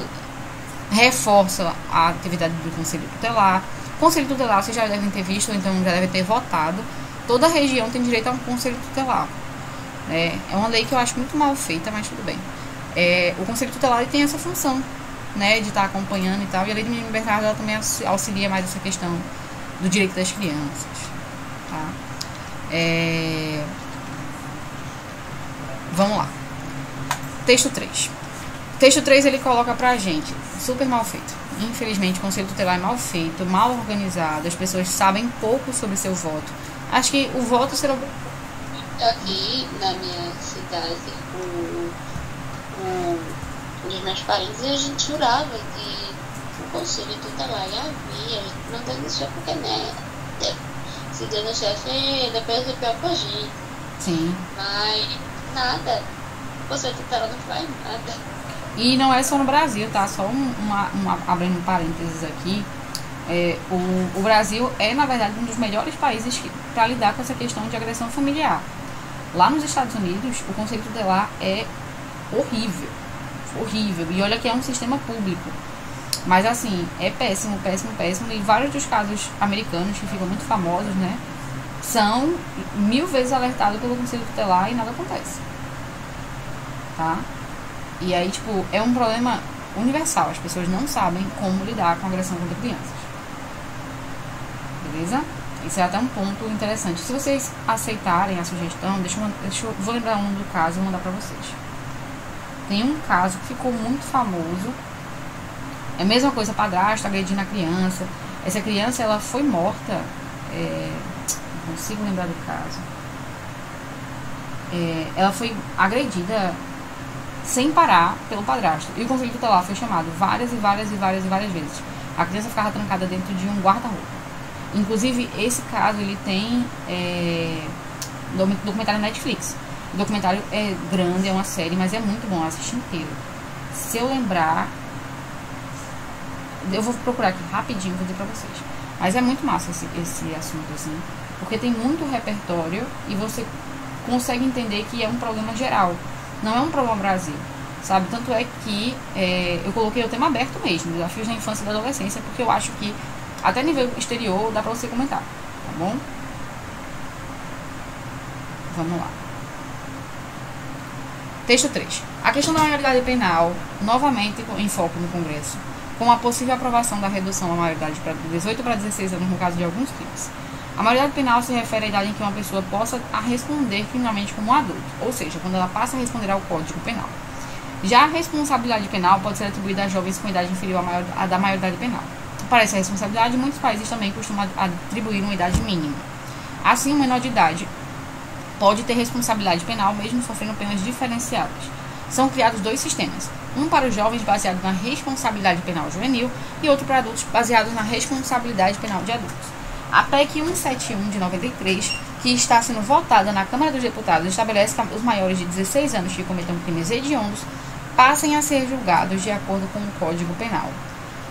reforça a atividade do Conselho Tutelar. Conselho Tutelar, vocês já devem ter visto, ou então já devem ter votado. Toda região tem direito a um Conselho Tutelar. É uma lei que eu acho muito mal feita, mas tudo bem. O Conselho Tutelar tem essa função, né, de estar acompanhando e tal. E a Lei do Menino Bernardo, ela também auxilia mais essa questão do direito das crianças, tá? Vamos lá. Texto 3. Texto 3, ele coloca pra gente, super mal feito. Infelizmente, o Conselho Tutelar é mal feito, mal organizado. As pessoas sabem pouco sobre seu voto. Acho que o voto será... Aqui na minha cidade, um dos meus parentes, a gente jurava que o Conselho Tutelar havia, a gente não denunciou porque, né? Se denunciasse, depois ia pior pra gente. Sim. Mas nada. O Conselho Tutelar não faz nada. E não é só no Brasil, tá? Só abrindo parênteses aqui. O Brasil é, na verdade, um dos melhores países para lidar com essa questão de agressão familiar. Lá nos Estados Unidos, o conselho tutelar é horrível. Horrível. E olha que é um sistema público. Mas, assim, é péssimo, péssimo, péssimo. E vários dos casos americanos que ficam muito famosos, né, são 1000 vezes alertados pelo conselho tutelar e nada acontece. Tá? E aí, tipo, é um problema universal. As pessoas não sabem como lidar com agressão contra crianças. Beleza? Isso é até um ponto interessante. Se vocês aceitarem a sugestão, vou lembrar um do caso e vou mandar pra vocês. Tem um caso que ficou muito famoso. É a mesma coisa, padrasto agredindo a criança. Essa criança, ela foi morta. Não consigo lembrar do caso. Ela foi agredida sem parar pelo padrasto. E o conselho tutelar foi chamado várias vezes. A criança ficava trancada dentro de um guarda-roupa. Inclusive, esse caso, ele tem documentário na Netflix. O documentário é grande, é uma série, mas é muito bom, assistir inteiro. Se eu lembrar, eu vou procurar aqui rapidinho, vou dizer pra vocês. Mas é muito massa esse assunto, assim, porque tem muito repertório e você consegue entender que é um problema geral. Não é um problema Brasil, sabe? Tanto é que eu coloquei o tema aberto mesmo, desafios da infância e da adolescência, porque eu acho que até nível exterior dá pra você comentar, tá bom? Vamos lá. Texto 3. A questão da maioridade penal, novamente em foco no Congresso, com a possível aprovação da redução da maioridade de 18 para 16 anos no caso de alguns crimes. A maioridade penal se refere à idade em que uma pessoa possa responder criminalmente como um adulto, ou seja, quando ela passa a responder ao Código Penal. Já a responsabilidade penal pode ser atribuída a jovens com idade inferior à da maioridade penal. Para essa responsabilidade, muitos países também costumam atribuir uma idade mínima. Assim, um menor de idade pode ter responsabilidade penal mesmo sofrendo penas diferenciadas. São criados dois sistemas, um para os jovens baseado na responsabilidade penal juvenil e outro para adultos baseados na responsabilidade penal de adultos. A PEC 171 de 93, que está sendo votada na Câmara dos Deputados, estabelece que os maiores de 16 anos que cometam crimes hediondos passem a ser julgados de acordo com o Código Penal.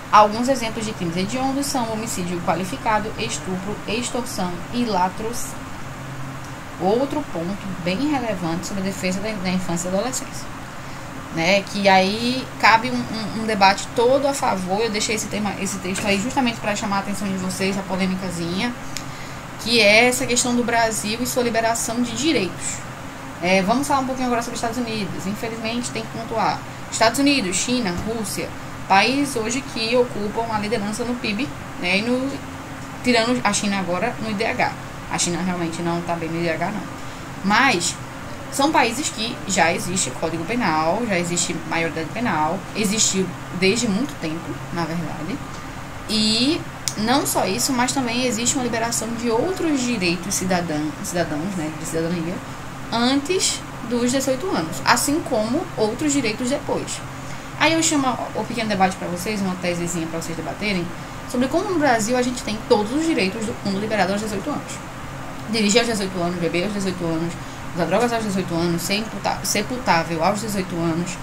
Alguns exemplos de crimes hediondos são homicídio qualificado, estupro, extorsão e latrocínio. Outro ponto bem relevante sobre a defesa da infância e adolescência, né? Que aí cabe um debate todo a favor. Eu deixei esse texto aí justamente para chamar a atenção de vocês, a polêmicazinha, que é essa questão do Brasil e sua liberação de direitos. Vamos falar um pouquinho agora sobre os Estados Unidos. Infelizmente tem que pontuar. Estados Unidos, China, Rússia, países hoje que ocupam a liderança no PIB, né? Tirando a China agora no IDH. A China realmente não está bem no IDH, não. Mas são países que já existe Código Penal, já existe maioridade penal, existiu desde muito tempo, na verdade. E não só isso, mas também existe uma liberação de outros direitos cidadãos, né, de cidadania, antes dos 18 anos, assim como outros direitos depois. Aí eu chamo o pequeno debate para vocês, uma tesezinha para vocês debaterem, sobre como no Brasil a gente tem todos os direitos do mundo liberado aos 18 anos. Dirigir aos 18 anos, beber aos 18 anos, usar drogas aos 18 anos, ser putável aos 18 anos,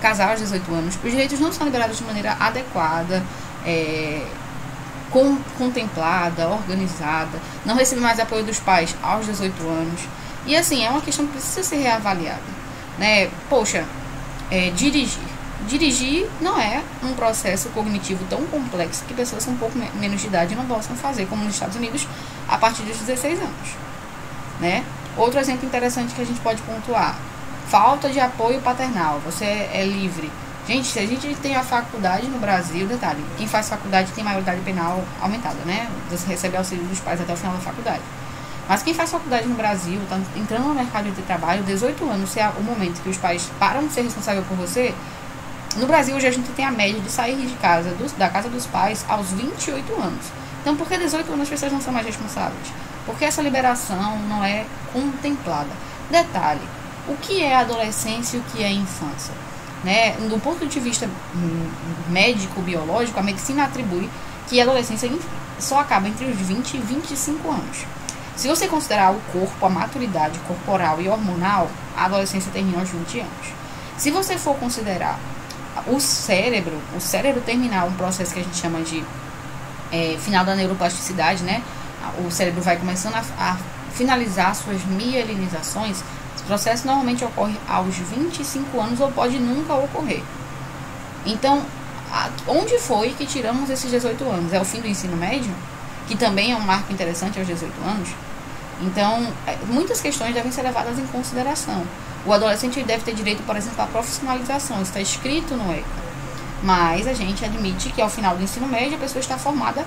casar aos 18 anos. Os direitos não são liberados de maneira adequada, contemplada, organizada, não recebe mais apoio dos pais aos 18 anos. E assim, é uma questão que precisa ser reavaliada, né? Poxa, dirigir não é um processo cognitivo tão complexo que pessoas com um pouco menos de idade não possam fazer, como nos Estados Unidos, a partir dos 16 anos, né? Outro exemplo interessante que a gente pode pontuar: falta de apoio paternal. Você é livre. Gente, se a gente tem a faculdade no Brasil, detalhe, quem faz faculdade tem maioridade penal aumentada, né? Você recebe auxílio dos pais até o final da faculdade. Mas quem faz faculdade no Brasil, está entrando no mercado de trabalho, 18 anos, se é o momento que os pais param de ser responsáveis por você. No Brasil, hoje a gente tem a média de sair de casa, da casa dos pais, aos 28 anos. Então, por que 18 anos as pessoas não são mais responsáveis? Porque essa liberação não é contemplada. Detalhe, o que é adolescência e o que é infância? Né? Do ponto de vista médico, biológico, a medicina atribui que a adolescência só acaba entre os 20 e 25 anos. Se você considerar o corpo, a maturidade corporal e hormonal, a adolescência termina aos 20 anos. Se você for considerar o cérebro terminar um processo que a gente chama de final da neuroplasticidade, né? O cérebro vai começando a finalizar suas mielinizações. Esse processo normalmente ocorre aos 25 anos ou pode nunca ocorrer. Então, onde foi que tiramos esses 18 anos? É o fim do ensino médio? Que também é um marco interessante aos 18 anos. Então, muitas questões devem ser levadas em consideração. O adolescente deve ter direito, por exemplo, à profissionalização. Isso está escrito no ECA. Mas a gente admite que ao final do ensino médio a pessoa está formada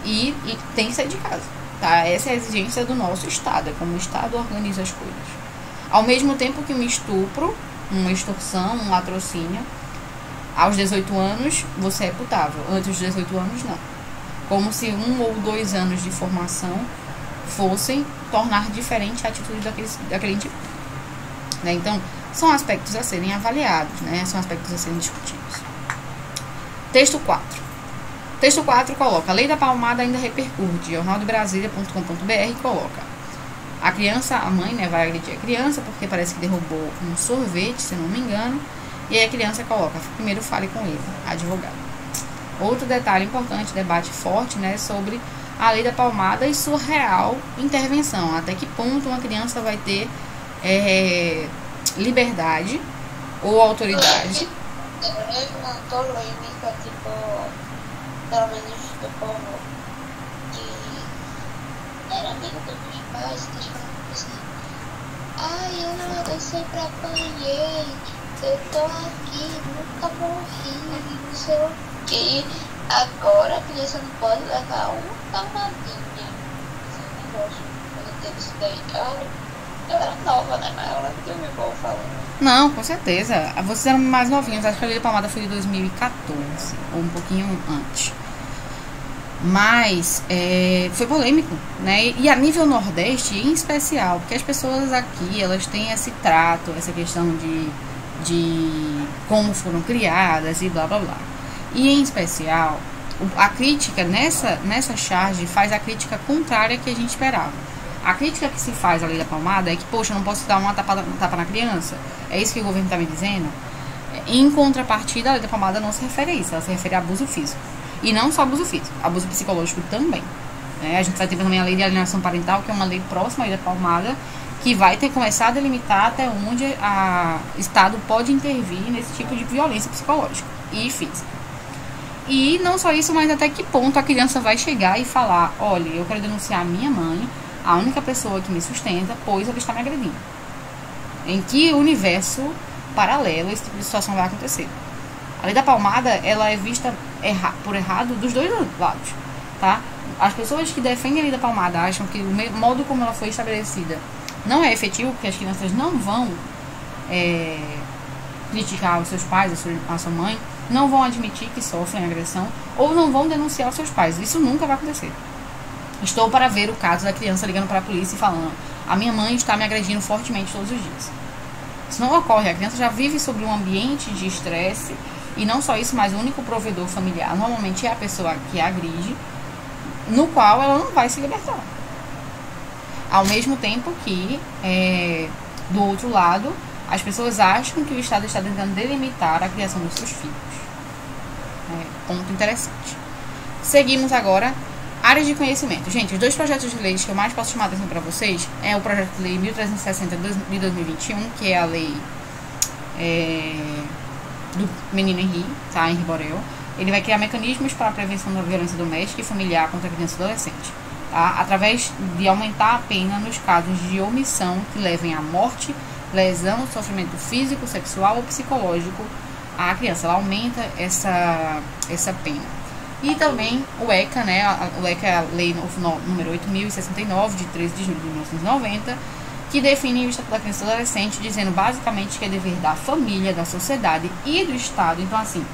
e tem que sair de casa. Tá? Essa é a exigência do nosso Estado. É como o Estado organiza as coisas. Ao mesmo tempo que um estupro, uma extorsão, um latrocínio, aos 18 anos você é putável. Antes dos 18 anos, não. Como se 1 ou 2 anos de formação fossem tornar diferente a atitude daquele indivíduo. Né? Então, são aspectos a serem avaliados, né? São aspectos a serem discutidos. Texto 4. Texto 4 coloca: a lei da palmada ainda repercute. jornaldebrasilia.com.br coloca: a criança, a mãe, né, vai agredir a criança porque parece que derrubou um sorvete, se não me engano. E aí a criança coloca: primeiro fale com ele, advogado. Outro detalhe importante, debate forte, né, sobre a lei da palmada e sua real intervenção. Até que ponto uma criança vai ter liberdade ou autoridade. Uma polêmica, tipo, pelo menos do povo que era amigo dos meus pais, que eles falavam assim: ai, eu sempre apanhei, eu tô aqui, nunca morri, não sei o que. Agora a criança não pode levar uma palmadinha. Esse negócio, quando teve isso daí, eu era nova, né? Mas eu lembro de ouvir o povo falando. Não, com certeza. Vocês eram mais novinhos. Acho que a lei da palmada foi de 2014, ou um pouquinho antes. Mas foi polêmico, né? E a nível Nordeste, em especial, porque as pessoas aqui, elas têm esse trato, essa questão de como foram criadas e blá blá blá. E em especial, a crítica nessa charge faz a crítica contrária que a gente esperava. A crítica que se faz à lei da palmada é que, poxa, eu não posso dar uma tapa na criança. É isso que o governo está me dizendo? Em contrapartida, a lei da palmada não se refere a isso. Ela se refere a abuso físico. E não só abuso físico, abuso psicológico também. A gente vai ter também a lei de alienação parental, que é uma lei próxima à lei da palmada, que vai ter começado a delimitar até onde o Estado pode intervir nesse tipo de violência psicológica e física. E não só isso, mas até que ponto a criança vai chegar e falar: olha, eu quero denunciar a minha mãe, a única pessoa que me sustenta, pois ela está me agredindo. Em que universo paralelo esse tipo de situação vai acontecer? A lei da palmada, ela é vista por errado dos dois lados, tá? As pessoas que defendem a lei da palmada acham que o modo como ela foi estabelecida não é efetivo, porque as crianças não vão criticar os seus pais, a sua mãe, não vão admitir que sofrem agressão ou não vão denunciar os seus pais. Isso nunca vai acontecer. Estou para ver o caso da criança ligando para a polícia e falando: a minha mãe está me agredindo fortemente todos os dias. Isso não ocorre. A criança já vive sobre um ambiente de estresse. E não só isso, mas o único provedor familiar normalmente é a pessoa que agride, no qual ela não vai se libertar. Ao mesmo tempo que, do outro lado, as pessoas acham que o Estado está tentando delimitar a criação dos seus filhos. Ponto interessante. Seguimos agora. Áreas de conhecimento. Gente, os dois projetos de leis que eu mais posso chamar a atenção para vocês é o projeto de lei 1360 de 2021, que é a lei do menino Henri, tá? Henri Borel. Ele vai criar mecanismos para a prevenção da violência doméstica e familiar contra criança e adolescente, tá? Através de aumentar a pena nos casos de omissão que levem à morte, lesão, sofrimento físico, sexual ou psicológico à criança. Ela aumenta essa pena. E também o ECA, né? O ECA é a lei número 8.069, de 13 de julho de 1990, que define o Estatuto da Criança e do Adolescente, dizendo basicamente que é dever da família, da sociedade e do Estado. Então, assim,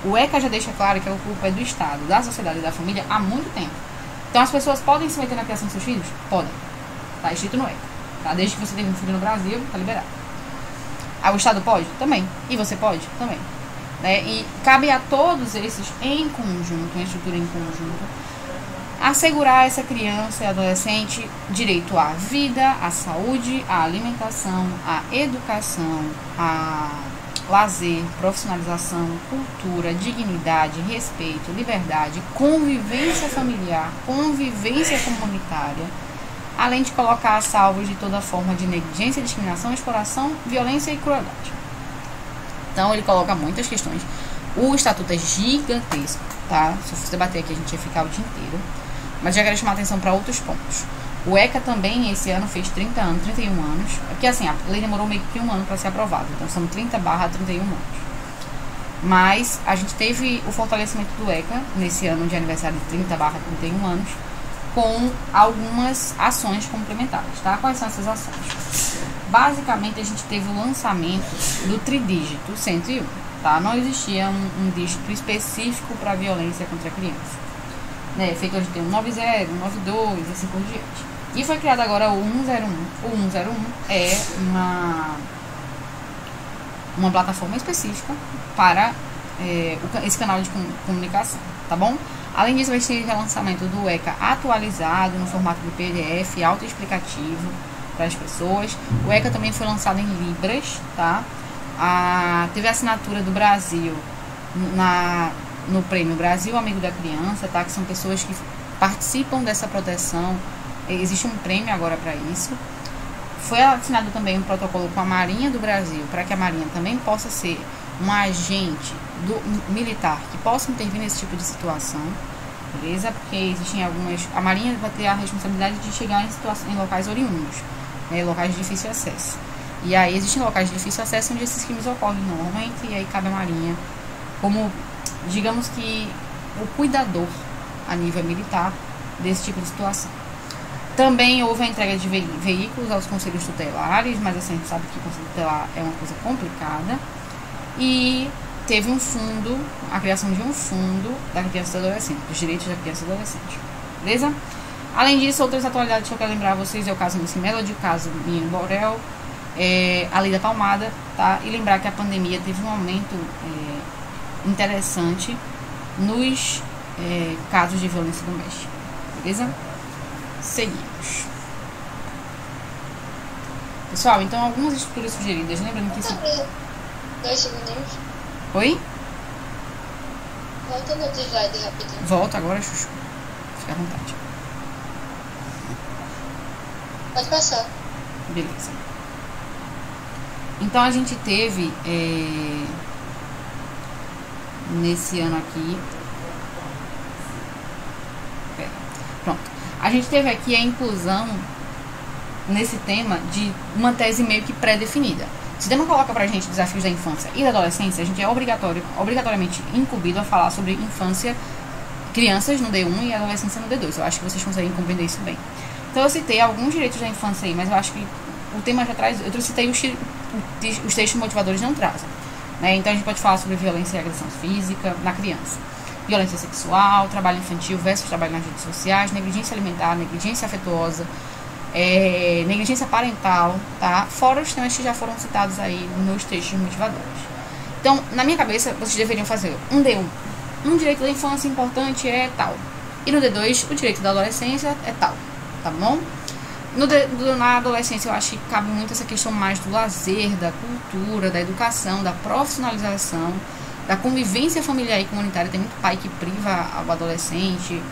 o ECA já deixa claro que a culpa é do Estado, da sociedade e da família há muito tempo. Então, as pessoas podem se meter na criação dos seus filhos? Podem. Está escrito no ECA. Tá? Desde que você tenha um filho no Brasil, está liberado. O Estado pode? Também. E você pode? Também. E cabe a todos esses em conjunto, uma estrutura em conjunto, assegurar a essa criança e adolescente direito à vida, à saúde, à alimentação, à educação, lazer, profissionalização, cultura, dignidade, respeito, liberdade, convivência familiar, convivência comunitária, além de colocar a salvo de toda forma de negligência, discriminação, exploração, violência e crueldade. Então ele coloca muitas questões. O estatuto é gigantesco, tá? Se eu fosse debater aqui a gente ia ficar o dia inteiro, mas já quero chamar a atenção para outros pontos. O ECA também, esse ano, fez 31 anos. Porque, assim, a lei demorou meio que um ano para ser aprovada. Então, são 30/31 anos. Mas, a gente teve o fortalecimento do ECA, nesse ano de aniversário de 30/31 anos, com algumas ações complementares, tá? Quais são essas ações? Basicamente, a gente teve o lançamento do tridígito 101, tá? Não existia um dígito específico para violência contra a criança. Né? Feito hoje tem o 90, o 92 e assim por diante. E foi criado agora o 101. O 101 é uma plataforma específica para esse canal de comunicação, tá bom? Além disso, vai ter o relançamento do ECA atualizado no formato de PDF, autoexplicativo para as pessoas. O ECA também foi lançado em Libras, tá? Teve a assinatura do Brasil no Prêmio Brasil Amigo da Criança, tá? Que são pessoas que participam dessa proteção. Existe um prêmio agora para isso. Foi assinado também um protocolo com a Marinha do Brasil, para que a Marinha também possa ser um agente militar que possa intervir nesse tipo de situação, beleza? Porque existem algumas... A Marinha vai ter a responsabilidade de chegar em locais oriundos, né? Locais de difícil acesso. E aí existem locais de difícil acesso onde esses crimes ocorrem normalmente, e aí cabe a Marinha como, digamos que, o cuidador a nível militar desse tipo de situação. Também houve a entrega de veículos aos conselhos tutelares, mas assim, a gente sabe que o conselho tutelar é uma coisa complicada. E teve um fundo, a criação de um fundo da criança e do adolescente, dos direitos da criança e do adolescente. Beleza? Além disso, outras atualidades que eu quero lembrar a vocês é o caso Miss Melody, o caso Minho Borel, a lei da palmada, tá? E lembrar que a pandemia teve um aumento interessante nos casos de violência doméstica. Beleza? Seguimos. Pessoal, então algumas estruturas sugeridas. Lembrando que isso... 2 segundinhos. Oi? Volta no slide rapidinho. Volta agora, Chuchu. Fica à vontade. Pode passar. Beleza. Então a gente teve nesse ano aqui... Pronto. A gente teve aqui a inclusão nesse tema de uma tese meio que pré-definida. Se o tema coloca pra gente desafios da infância e da adolescência, a gente é obrigatoriamente incumbido a falar sobre infância, crianças no D1 e adolescência no D2. Eu acho que vocês conseguem compreender isso bem. Então eu citei alguns direitos da infância aí, mas eu acho que o tema já traz... Eu citei os textos motivadores não trazem, né? Então a gente pode falar sobre violência e agressão física na criança, violência sexual, trabalho infantil versus trabalho nas redes sociais, negligência alimentar, negligência afetuosa, negligência parental, tá? Fora os temas que já foram citados aí nos textos motivadores. Então, na minha cabeça, vocês deveriam fazer um D1. Um direito da infância importante é tal. E no D2, o direito da adolescência é tal, tá bom? Na adolescência, eu acho que cabe muito essa questão mais do lazer, da cultura, da educação, da profissionalização, da convivência familiar e comunitária. Tem muito pai que priva o adolescente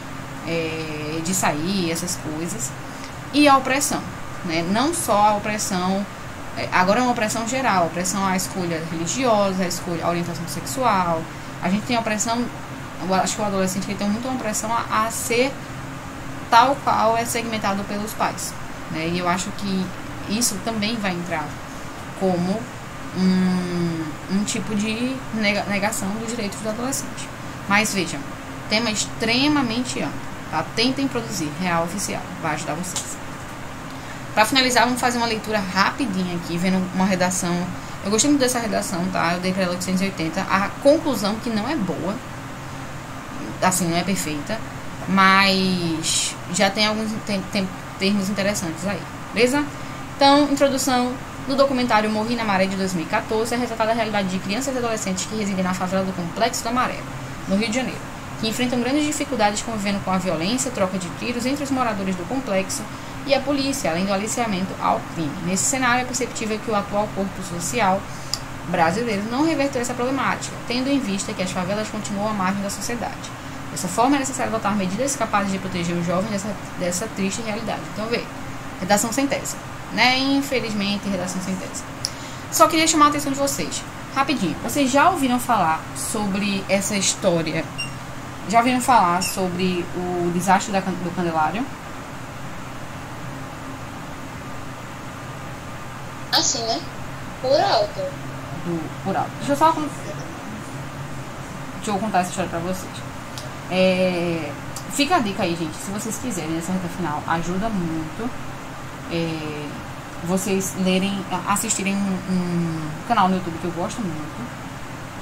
de sair, essas coisas. E a opressão, né? Não só a opressão, agora é uma opressão geral, a opressão à escolha religiosa, à orientação sexual. A gente tem a opressão, eu acho que o adolescente ele tem muito uma opressão a ser tal qual é segmentado pelos pais, né? E eu acho que isso também vai entrar como um tipo de negação dos direitos do adolescente. Mas vejam, tema extremamente amplo, tá? Tentem produzir real oficial, vai ajudar vocês. Para finalizar, vamos fazer uma leitura rapidinha aqui, vendo uma redação. Eu gostei muito dessa redação, tá? Eu dei para ela 880. A conclusão que não é boa, assim, não é perfeita, mas já tem alguns termos interessantes aí, beleza? Então, introdução. No documentário Morri na Maré de 2014, é retratada a realidade de crianças e adolescentes que residem na favela do Complexo da Maré, no Rio de Janeiro, que enfrentam grandes dificuldades convivendo com a violência, troca de tiros entre os moradores do complexo e a polícia, além do aliciamento ao crime. Nesse cenário, é perceptível que o atual corpo social brasileiro não reverteu essa problemática, tendo em vista que as favelas continuam à margem da sociedade. Dessa forma, é necessário adotar medidas capazes de proteger os jovens dessa triste realidade. Então, vê, redação sem tese, né? Infelizmente, redação sem tese. Só queria chamar a atenção de vocês, rapidinho. Vocês já ouviram falar sobre essa história? Já ouviram falar sobre o desastre do Candelário? Assim, né? Por alto. Por alto. Deixa eu contar essa história pra vocês. Fica a dica aí, gente. Se vocês quiserem, nessa reta final, ajuda muito vocês assistirem um canal no YouTube que eu gosto muito,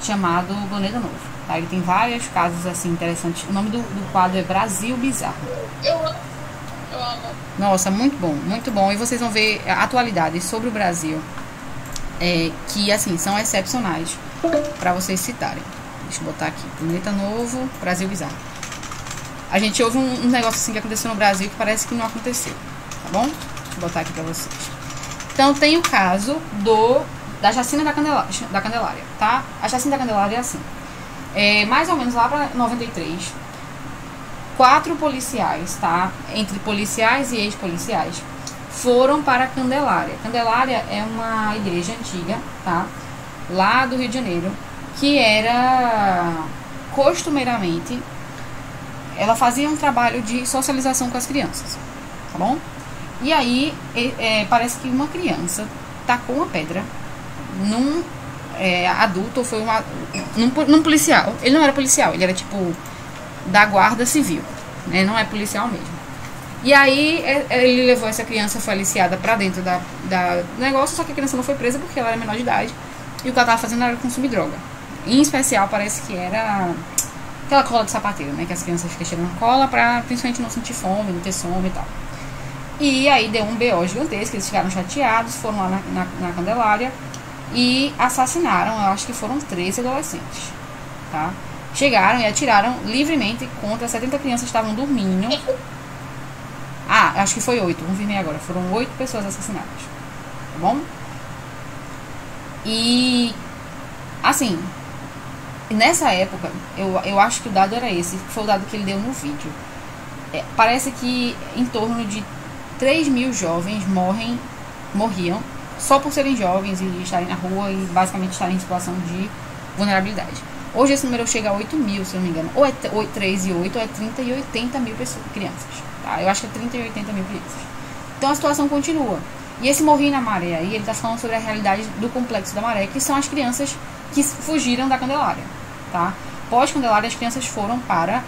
chamado Planeta Novo. Tá? Ele tem vários casos assim interessantes. O nome do quadro é Brasil Bizarro. Eu amo. Nossa, muito bom, muito bom. E vocês vão ver atualidades sobre o Brasil que, assim, são excepcionais para vocês citarem. Deixa eu botar aqui, Planeta Novo, Brasil Bizarro. A gente ouve um negócio assim que aconteceu no Brasil que parece que não aconteceu, tá bom? Deixa eu botar aqui para vocês. Então, tem o caso da chacina da Candelária, tá? A chacina da Candelária é assim. Mais ou menos lá para 93, 4 policiais, tá? Entre policiais e ex-policiais, foram para a Candelária. Candelária é uma igreja antiga, tá? Lá do Rio de Janeiro, que era costumeiramente, ela fazia um trabalho de socialização com as crianças, tá bom? E aí, parece que uma criança tacou uma pedra num adulto, ou foi num policial. Ele não era policial, ele era tipo da guarda civil, né? Não é policial mesmo. E aí ele levou essa criança, foi aliciada pra dentro do negócio, só que a criança não foi presa porque ela era menor de idade e o que ela tava fazendo era consumir droga. Em especial, parece que era aquela cola de sapateiro, né? Que as crianças ficam cheirando cola pra principalmente não sentir fome, não ter sono e tal. E aí deu um BO gigantesco, eles ficaram chateados, foram lá na Candelária e assassinaram, eu acho que foram 13 adolescentes, tá? Chegaram e atiraram livremente contra 70 crianças que estavam dormindo. Acho que foi 8, vamos ver agora. Foram 8 pessoas assassinadas, tá bom? E, assim, nessa época, eu acho que o dado era esse, foi o dado que ele deu no vídeo. Parece que em torno de 3 mil jovens morriam só por serem jovens e estarem na rua e basicamente estarem em situação de vulnerabilidade. Hoje esse número chega a 8 mil, se eu não me engano. Ou é 3 e 8, ou é 30 e 80 mil crianças. Tá? Eu acho que é 30 e 80 mil crianças. Então a situação continua. E esse Morrinho na Maré aí, ele está falando sobre a realidade do Complexo da Maré, que são as crianças que fugiram da Candelária. Tá? Pós-Candelária, as crianças foram para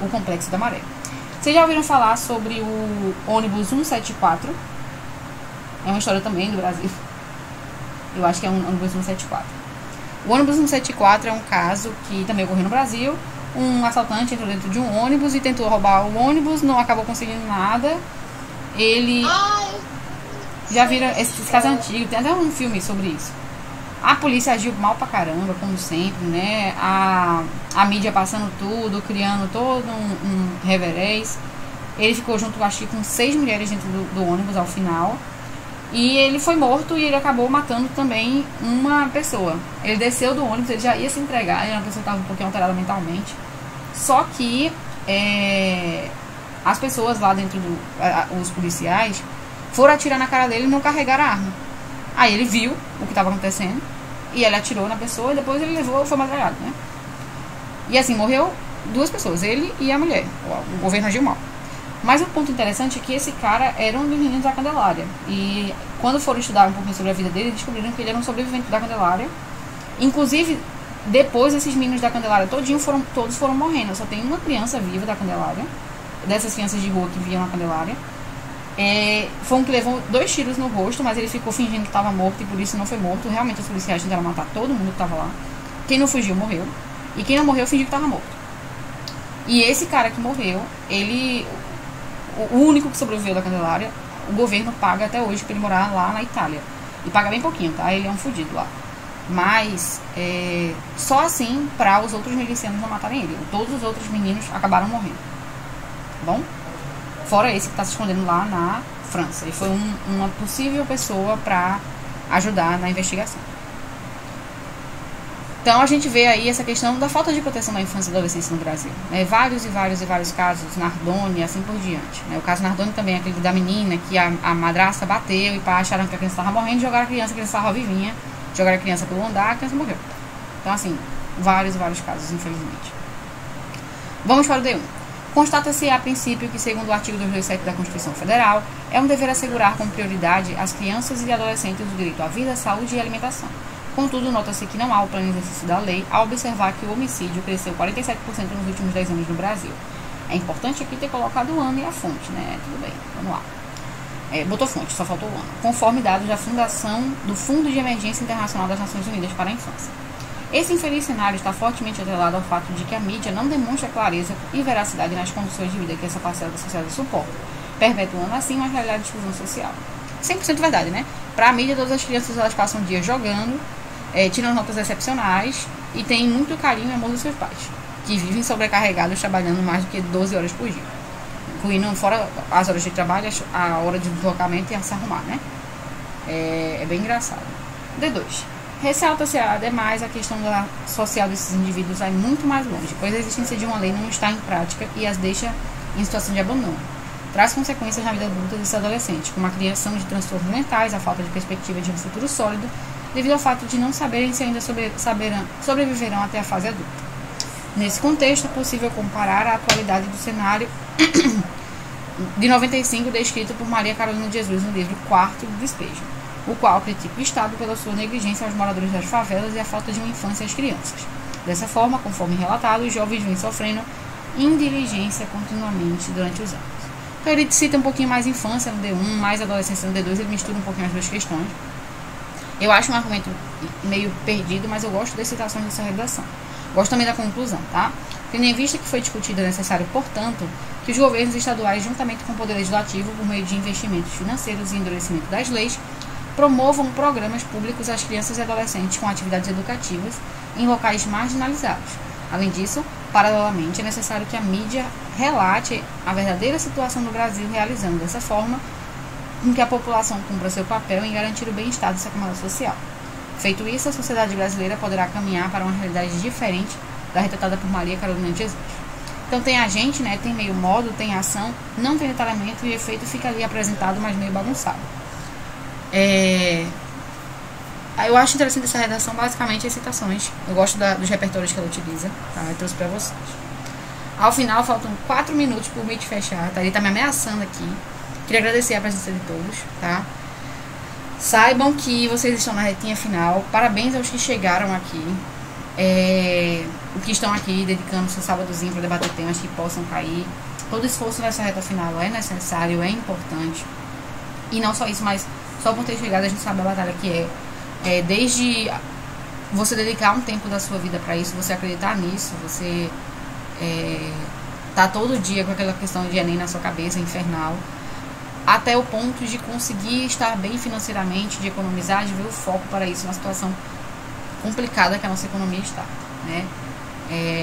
o Complexo da Maré. Vocês já ouviram falar sobre o ônibus 174? É uma história também do Brasil. Eu acho que é um ônibus 174. O ônibus 174 é um caso que também ocorreu no Brasil. Um assaltante entrou dentro de um ônibus e tentou roubar o ônibus, não acabou conseguindo nada. Ele... Já viram, esse caso é antigo, tem até um filme sobre isso. A polícia agiu mal pra caramba, como sempre, né? A mídia passando tudo, criando todo um reverés. Ele ficou junto, acho que com 6 mulheres dentro do ônibus ao final. E ele foi morto e ele acabou matando também uma pessoa. Ele desceu do ônibus, ele já ia se entregar, ele era uma pessoa que estava um pouquinho alterada mentalmente. Só que as pessoas lá dentro, os policiais, foram atirar na cara dele e não carregaram a arma. Aí ele viu o que estava acontecendo e ele atirou na pessoa e depois ele foi metralhado, né? E assim, morreu 2 pessoas, ele e a mulher. O governo agiu mal. Mas o ponto interessante é que esse cara era um dos meninos da Candelária. E quando foram estudar um pouquinho sobre a vida dele, descobriram que ele era um sobrevivente da Candelária. Inclusive, depois esses meninos da Candelária todos foram morrendo. Só tem uma criança viva da Candelária, dessas crianças de rua que viviam na Candelária. Foi um que levou 2 tiros no rosto, mas ele ficou fingindo que estava morto e por isso não foi morto. Realmente os policiais tentaram matar todo mundo que estava lá. Quem não fugiu morreu. E quem não morreu fingiu que estava morto. E esse cara que morreu, o único que sobreviveu da Candelária, o governo paga até hoje para ele morar lá na Itália. E paga bem pouquinho, tá? Ele é um fudido lá. Mas só assim para os outros milicianos não matarem ele. Todos os outros meninos acabaram morrendo. Tá bom? Fora esse que está se escondendo lá na França. Ele foi uma possível pessoa para ajudar na investigação. Então a gente vê aí essa questão da falta de proteção da infância e adolescência no Brasil, né? Vários casos, Nardoni e assim por diante, né? O caso Nardoni também é aquele da menina que a madrasta bateu e pá, acharam que a criança estava morrendo, jogaram a criança estava vivinha, jogaram a criança pelo andar, a criança morreu. Então assim, vários casos, infelizmente. Vamos para o D1. Constata-se a princípio que, segundo o artigo 227 da Constituição Federal, é um dever assegurar com prioridade às crianças e adolescentes o direito à vida, saúde e alimentação. Contudo, nota-se que não há o pleno exercício da lei ao observar que o homicídio cresceu 47% nos últimos 10 anos no Brasil. É importante aqui ter colocado o ano e a fonte, né? Tudo bem, vamos lá. Botou fonte, só faltou o ano. Conforme dados da fundação do Fundo de Emergência Internacional das Nações Unidas para a Infância. Esse infeliz cenário está fortemente atrelado ao fato de que a mídia não demonstra clareza e veracidade nas condições de vida que essa parcela da sociedade suporta, perpetuando assim uma realidade de exclusão social. 100% verdade, né? Para a mídia, todas as crianças elas passam o dia jogando, tiram notas excepcionais e têm muito carinho e amor dos seus pais, que vivem sobrecarregados trabalhando mais do que 12 horas por dia, incluindo fora as horas de trabalho, a hora de deslocamento e a se arrumar, né? É bem engraçado. D2. Ressalta-se ademais a questão social desses indivíduos vai muito mais longe, pois a existência de uma lei não está em prática e as deixa em situação de abandono. Traz consequências na vida adulta desses adolescentes, como a criação de transtornos mentais, a falta de perspectiva de um futuro sólido, devido ao fato de não saberem se ainda sobreviverão até a fase adulta. Nesse contexto, é possível comparar a atualidade do cenário de 95 descrito por Maria Carolina de Jesus no livro Quarto do Despejo, o qual critica o Estado pela sua negligência aos moradores das favelas e a falta de uma infância às crianças. Dessa forma, conforme relatado, os jovens vêm sofrendo indiligência continuamente durante os anos. Então ele cita um pouquinho mais infância no D1, mais adolescência no D2, ele mistura um pouquinho as duas questões. Eu acho um argumento meio perdido, mas eu gosto das citações dessa redação. Gosto também da conclusão, tá? Tendo em vista que foi discutido, é necessário, portanto, que os governos estaduais, juntamente com o Poder Legislativo, por meio de investimentos financeiros e endurecimento das leis, promovam programas públicos às crianças e adolescentes com atividades educativas em locais marginalizados. Além disso, paralelamente, é necessário que a mídia relate a verdadeira situação do Brasil, realizando dessa forma com que a população cumpra seu papel em garantir o bem-estar dessa camada social. Feito isso, a sociedade brasileira poderá caminhar para uma realidade diferente da retratada por Maria Carolina de Jesus. Então tem a gente, né, tem meio modo, tem ação, não tem detalhamento e o efeito fica ali apresentado, mas meio bagunçado. Eu acho interessante essa redação, basicamente as citações. Eu gosto dos repertórios que ela utiliza, tá? Eu trouxe pra vocês. Ao final, faltam 4 minutos pro Meet fechar, tá? Ele tá me ameaçando aqui. Queria agradecer a presença de todos, tá? Saibam que vocês estão na retinha final. Parabéns aos que chegaram aqui. O que estão aqui dedicando seu sábadozinho para debater temas que possam cair. Todo esforço nessa reta final é necessário, é importante. E não só isso, mas só por ter chegado a gente sabe a batalha que desde você dedicar um tempo da sua vida para isso, você acreditar nisso, você tá todo dia com aquela questão de Enem na sua cabeça, infernal, até o ponto de conseguir estar bem financeiramente, de economizar, de ver o foco para isso, uma situação complicada que a nossa economia está, né?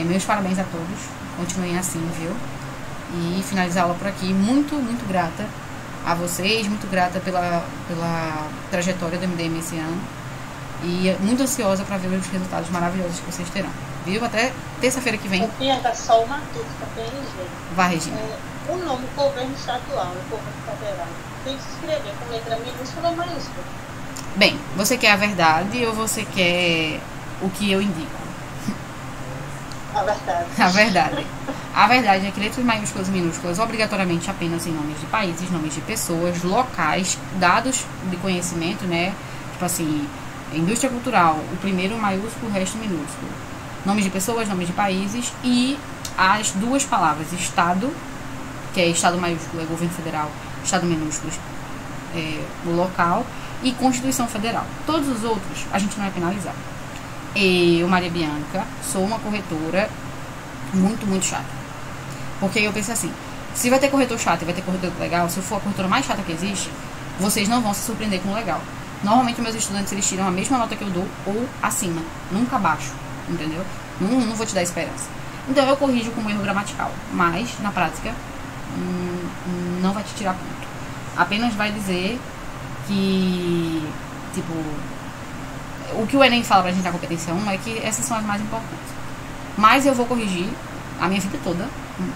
Meus parabéns a todos, continuem assim, viu? E finalizar a aula por aqui, muito, muito grata a vocês, muito grata pela trajetória do MDM esse ano e muito ansiosa para ver os resultados maravilhosos que vocês terão, viu? Até terça-feira que vem. Bianca, só uma dúvida, PNG. Vai, Regina. O nome governo estadual e governo federal tem que se escrever com letra minúscula ou maiúscula? Bem, você quer a verdade ou você quer o que eu indico? A verdade. A verdade. A verdade é que letras maiúsculas e minúsculas obrigatoriamente apenas em nomes de países, nomes de pessoas, locais, dados de conhecimento, né? Tipo assim, indústria cultural, o primeiro maiúsculo, o resto minúsculo. Nomes de pessoas, nomes de países e as duas palavras, Estado, que é Estado maiúsculo, é governo federal, Estado minúsculo, o local, e Constituição Federal. Todos os outros a gente não vai penalizar. Eu, Maria Bianca, sou uma corretora muito, muito chata. Porque eu penso assim, se vai ter corretor chato e vai ter corretor legal, se eu for a corretora mais chata que existe, vocês não vão se surpreender com o legal. Normalmente meus estudantes, eles tiram a mesma nota que eu dou ou acima, nunca abaixo, entendeu? Não vou te dar esperança. Então eu corrijo com um erro gramatical, mas na prática não vai te tirar ponto. Apenas vai dizer que, tipo, o que o Enem fala pra gente na competência 1 é que essas são as mais importantes. Mas eu vou corrigir a minha vida toda,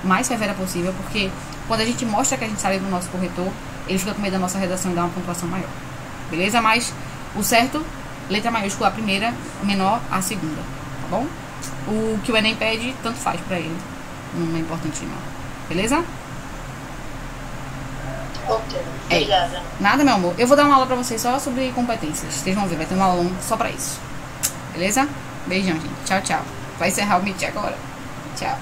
o mais severa possível, porque quando a gente mostra que a gente sabe do nosso corretor, ele fica com medo da nossa redação e dá uma pontuação maior. Beleza? Mas o certo, letra maiúscula a primeira, menor a segunda. Tá bom? O que o Enem pede, tanto faz pra ele. Não é importante não. Beleza? Ok, obrigada. Nada, meu amor. Eu vou dar uma aula pra vocês só sobre competências. Vocês vão ver, vai ter uma aula só pra isso. Beleza? Beijão, gente. Tchau, tchau. Vai encerrar o Meet agora. Tchau.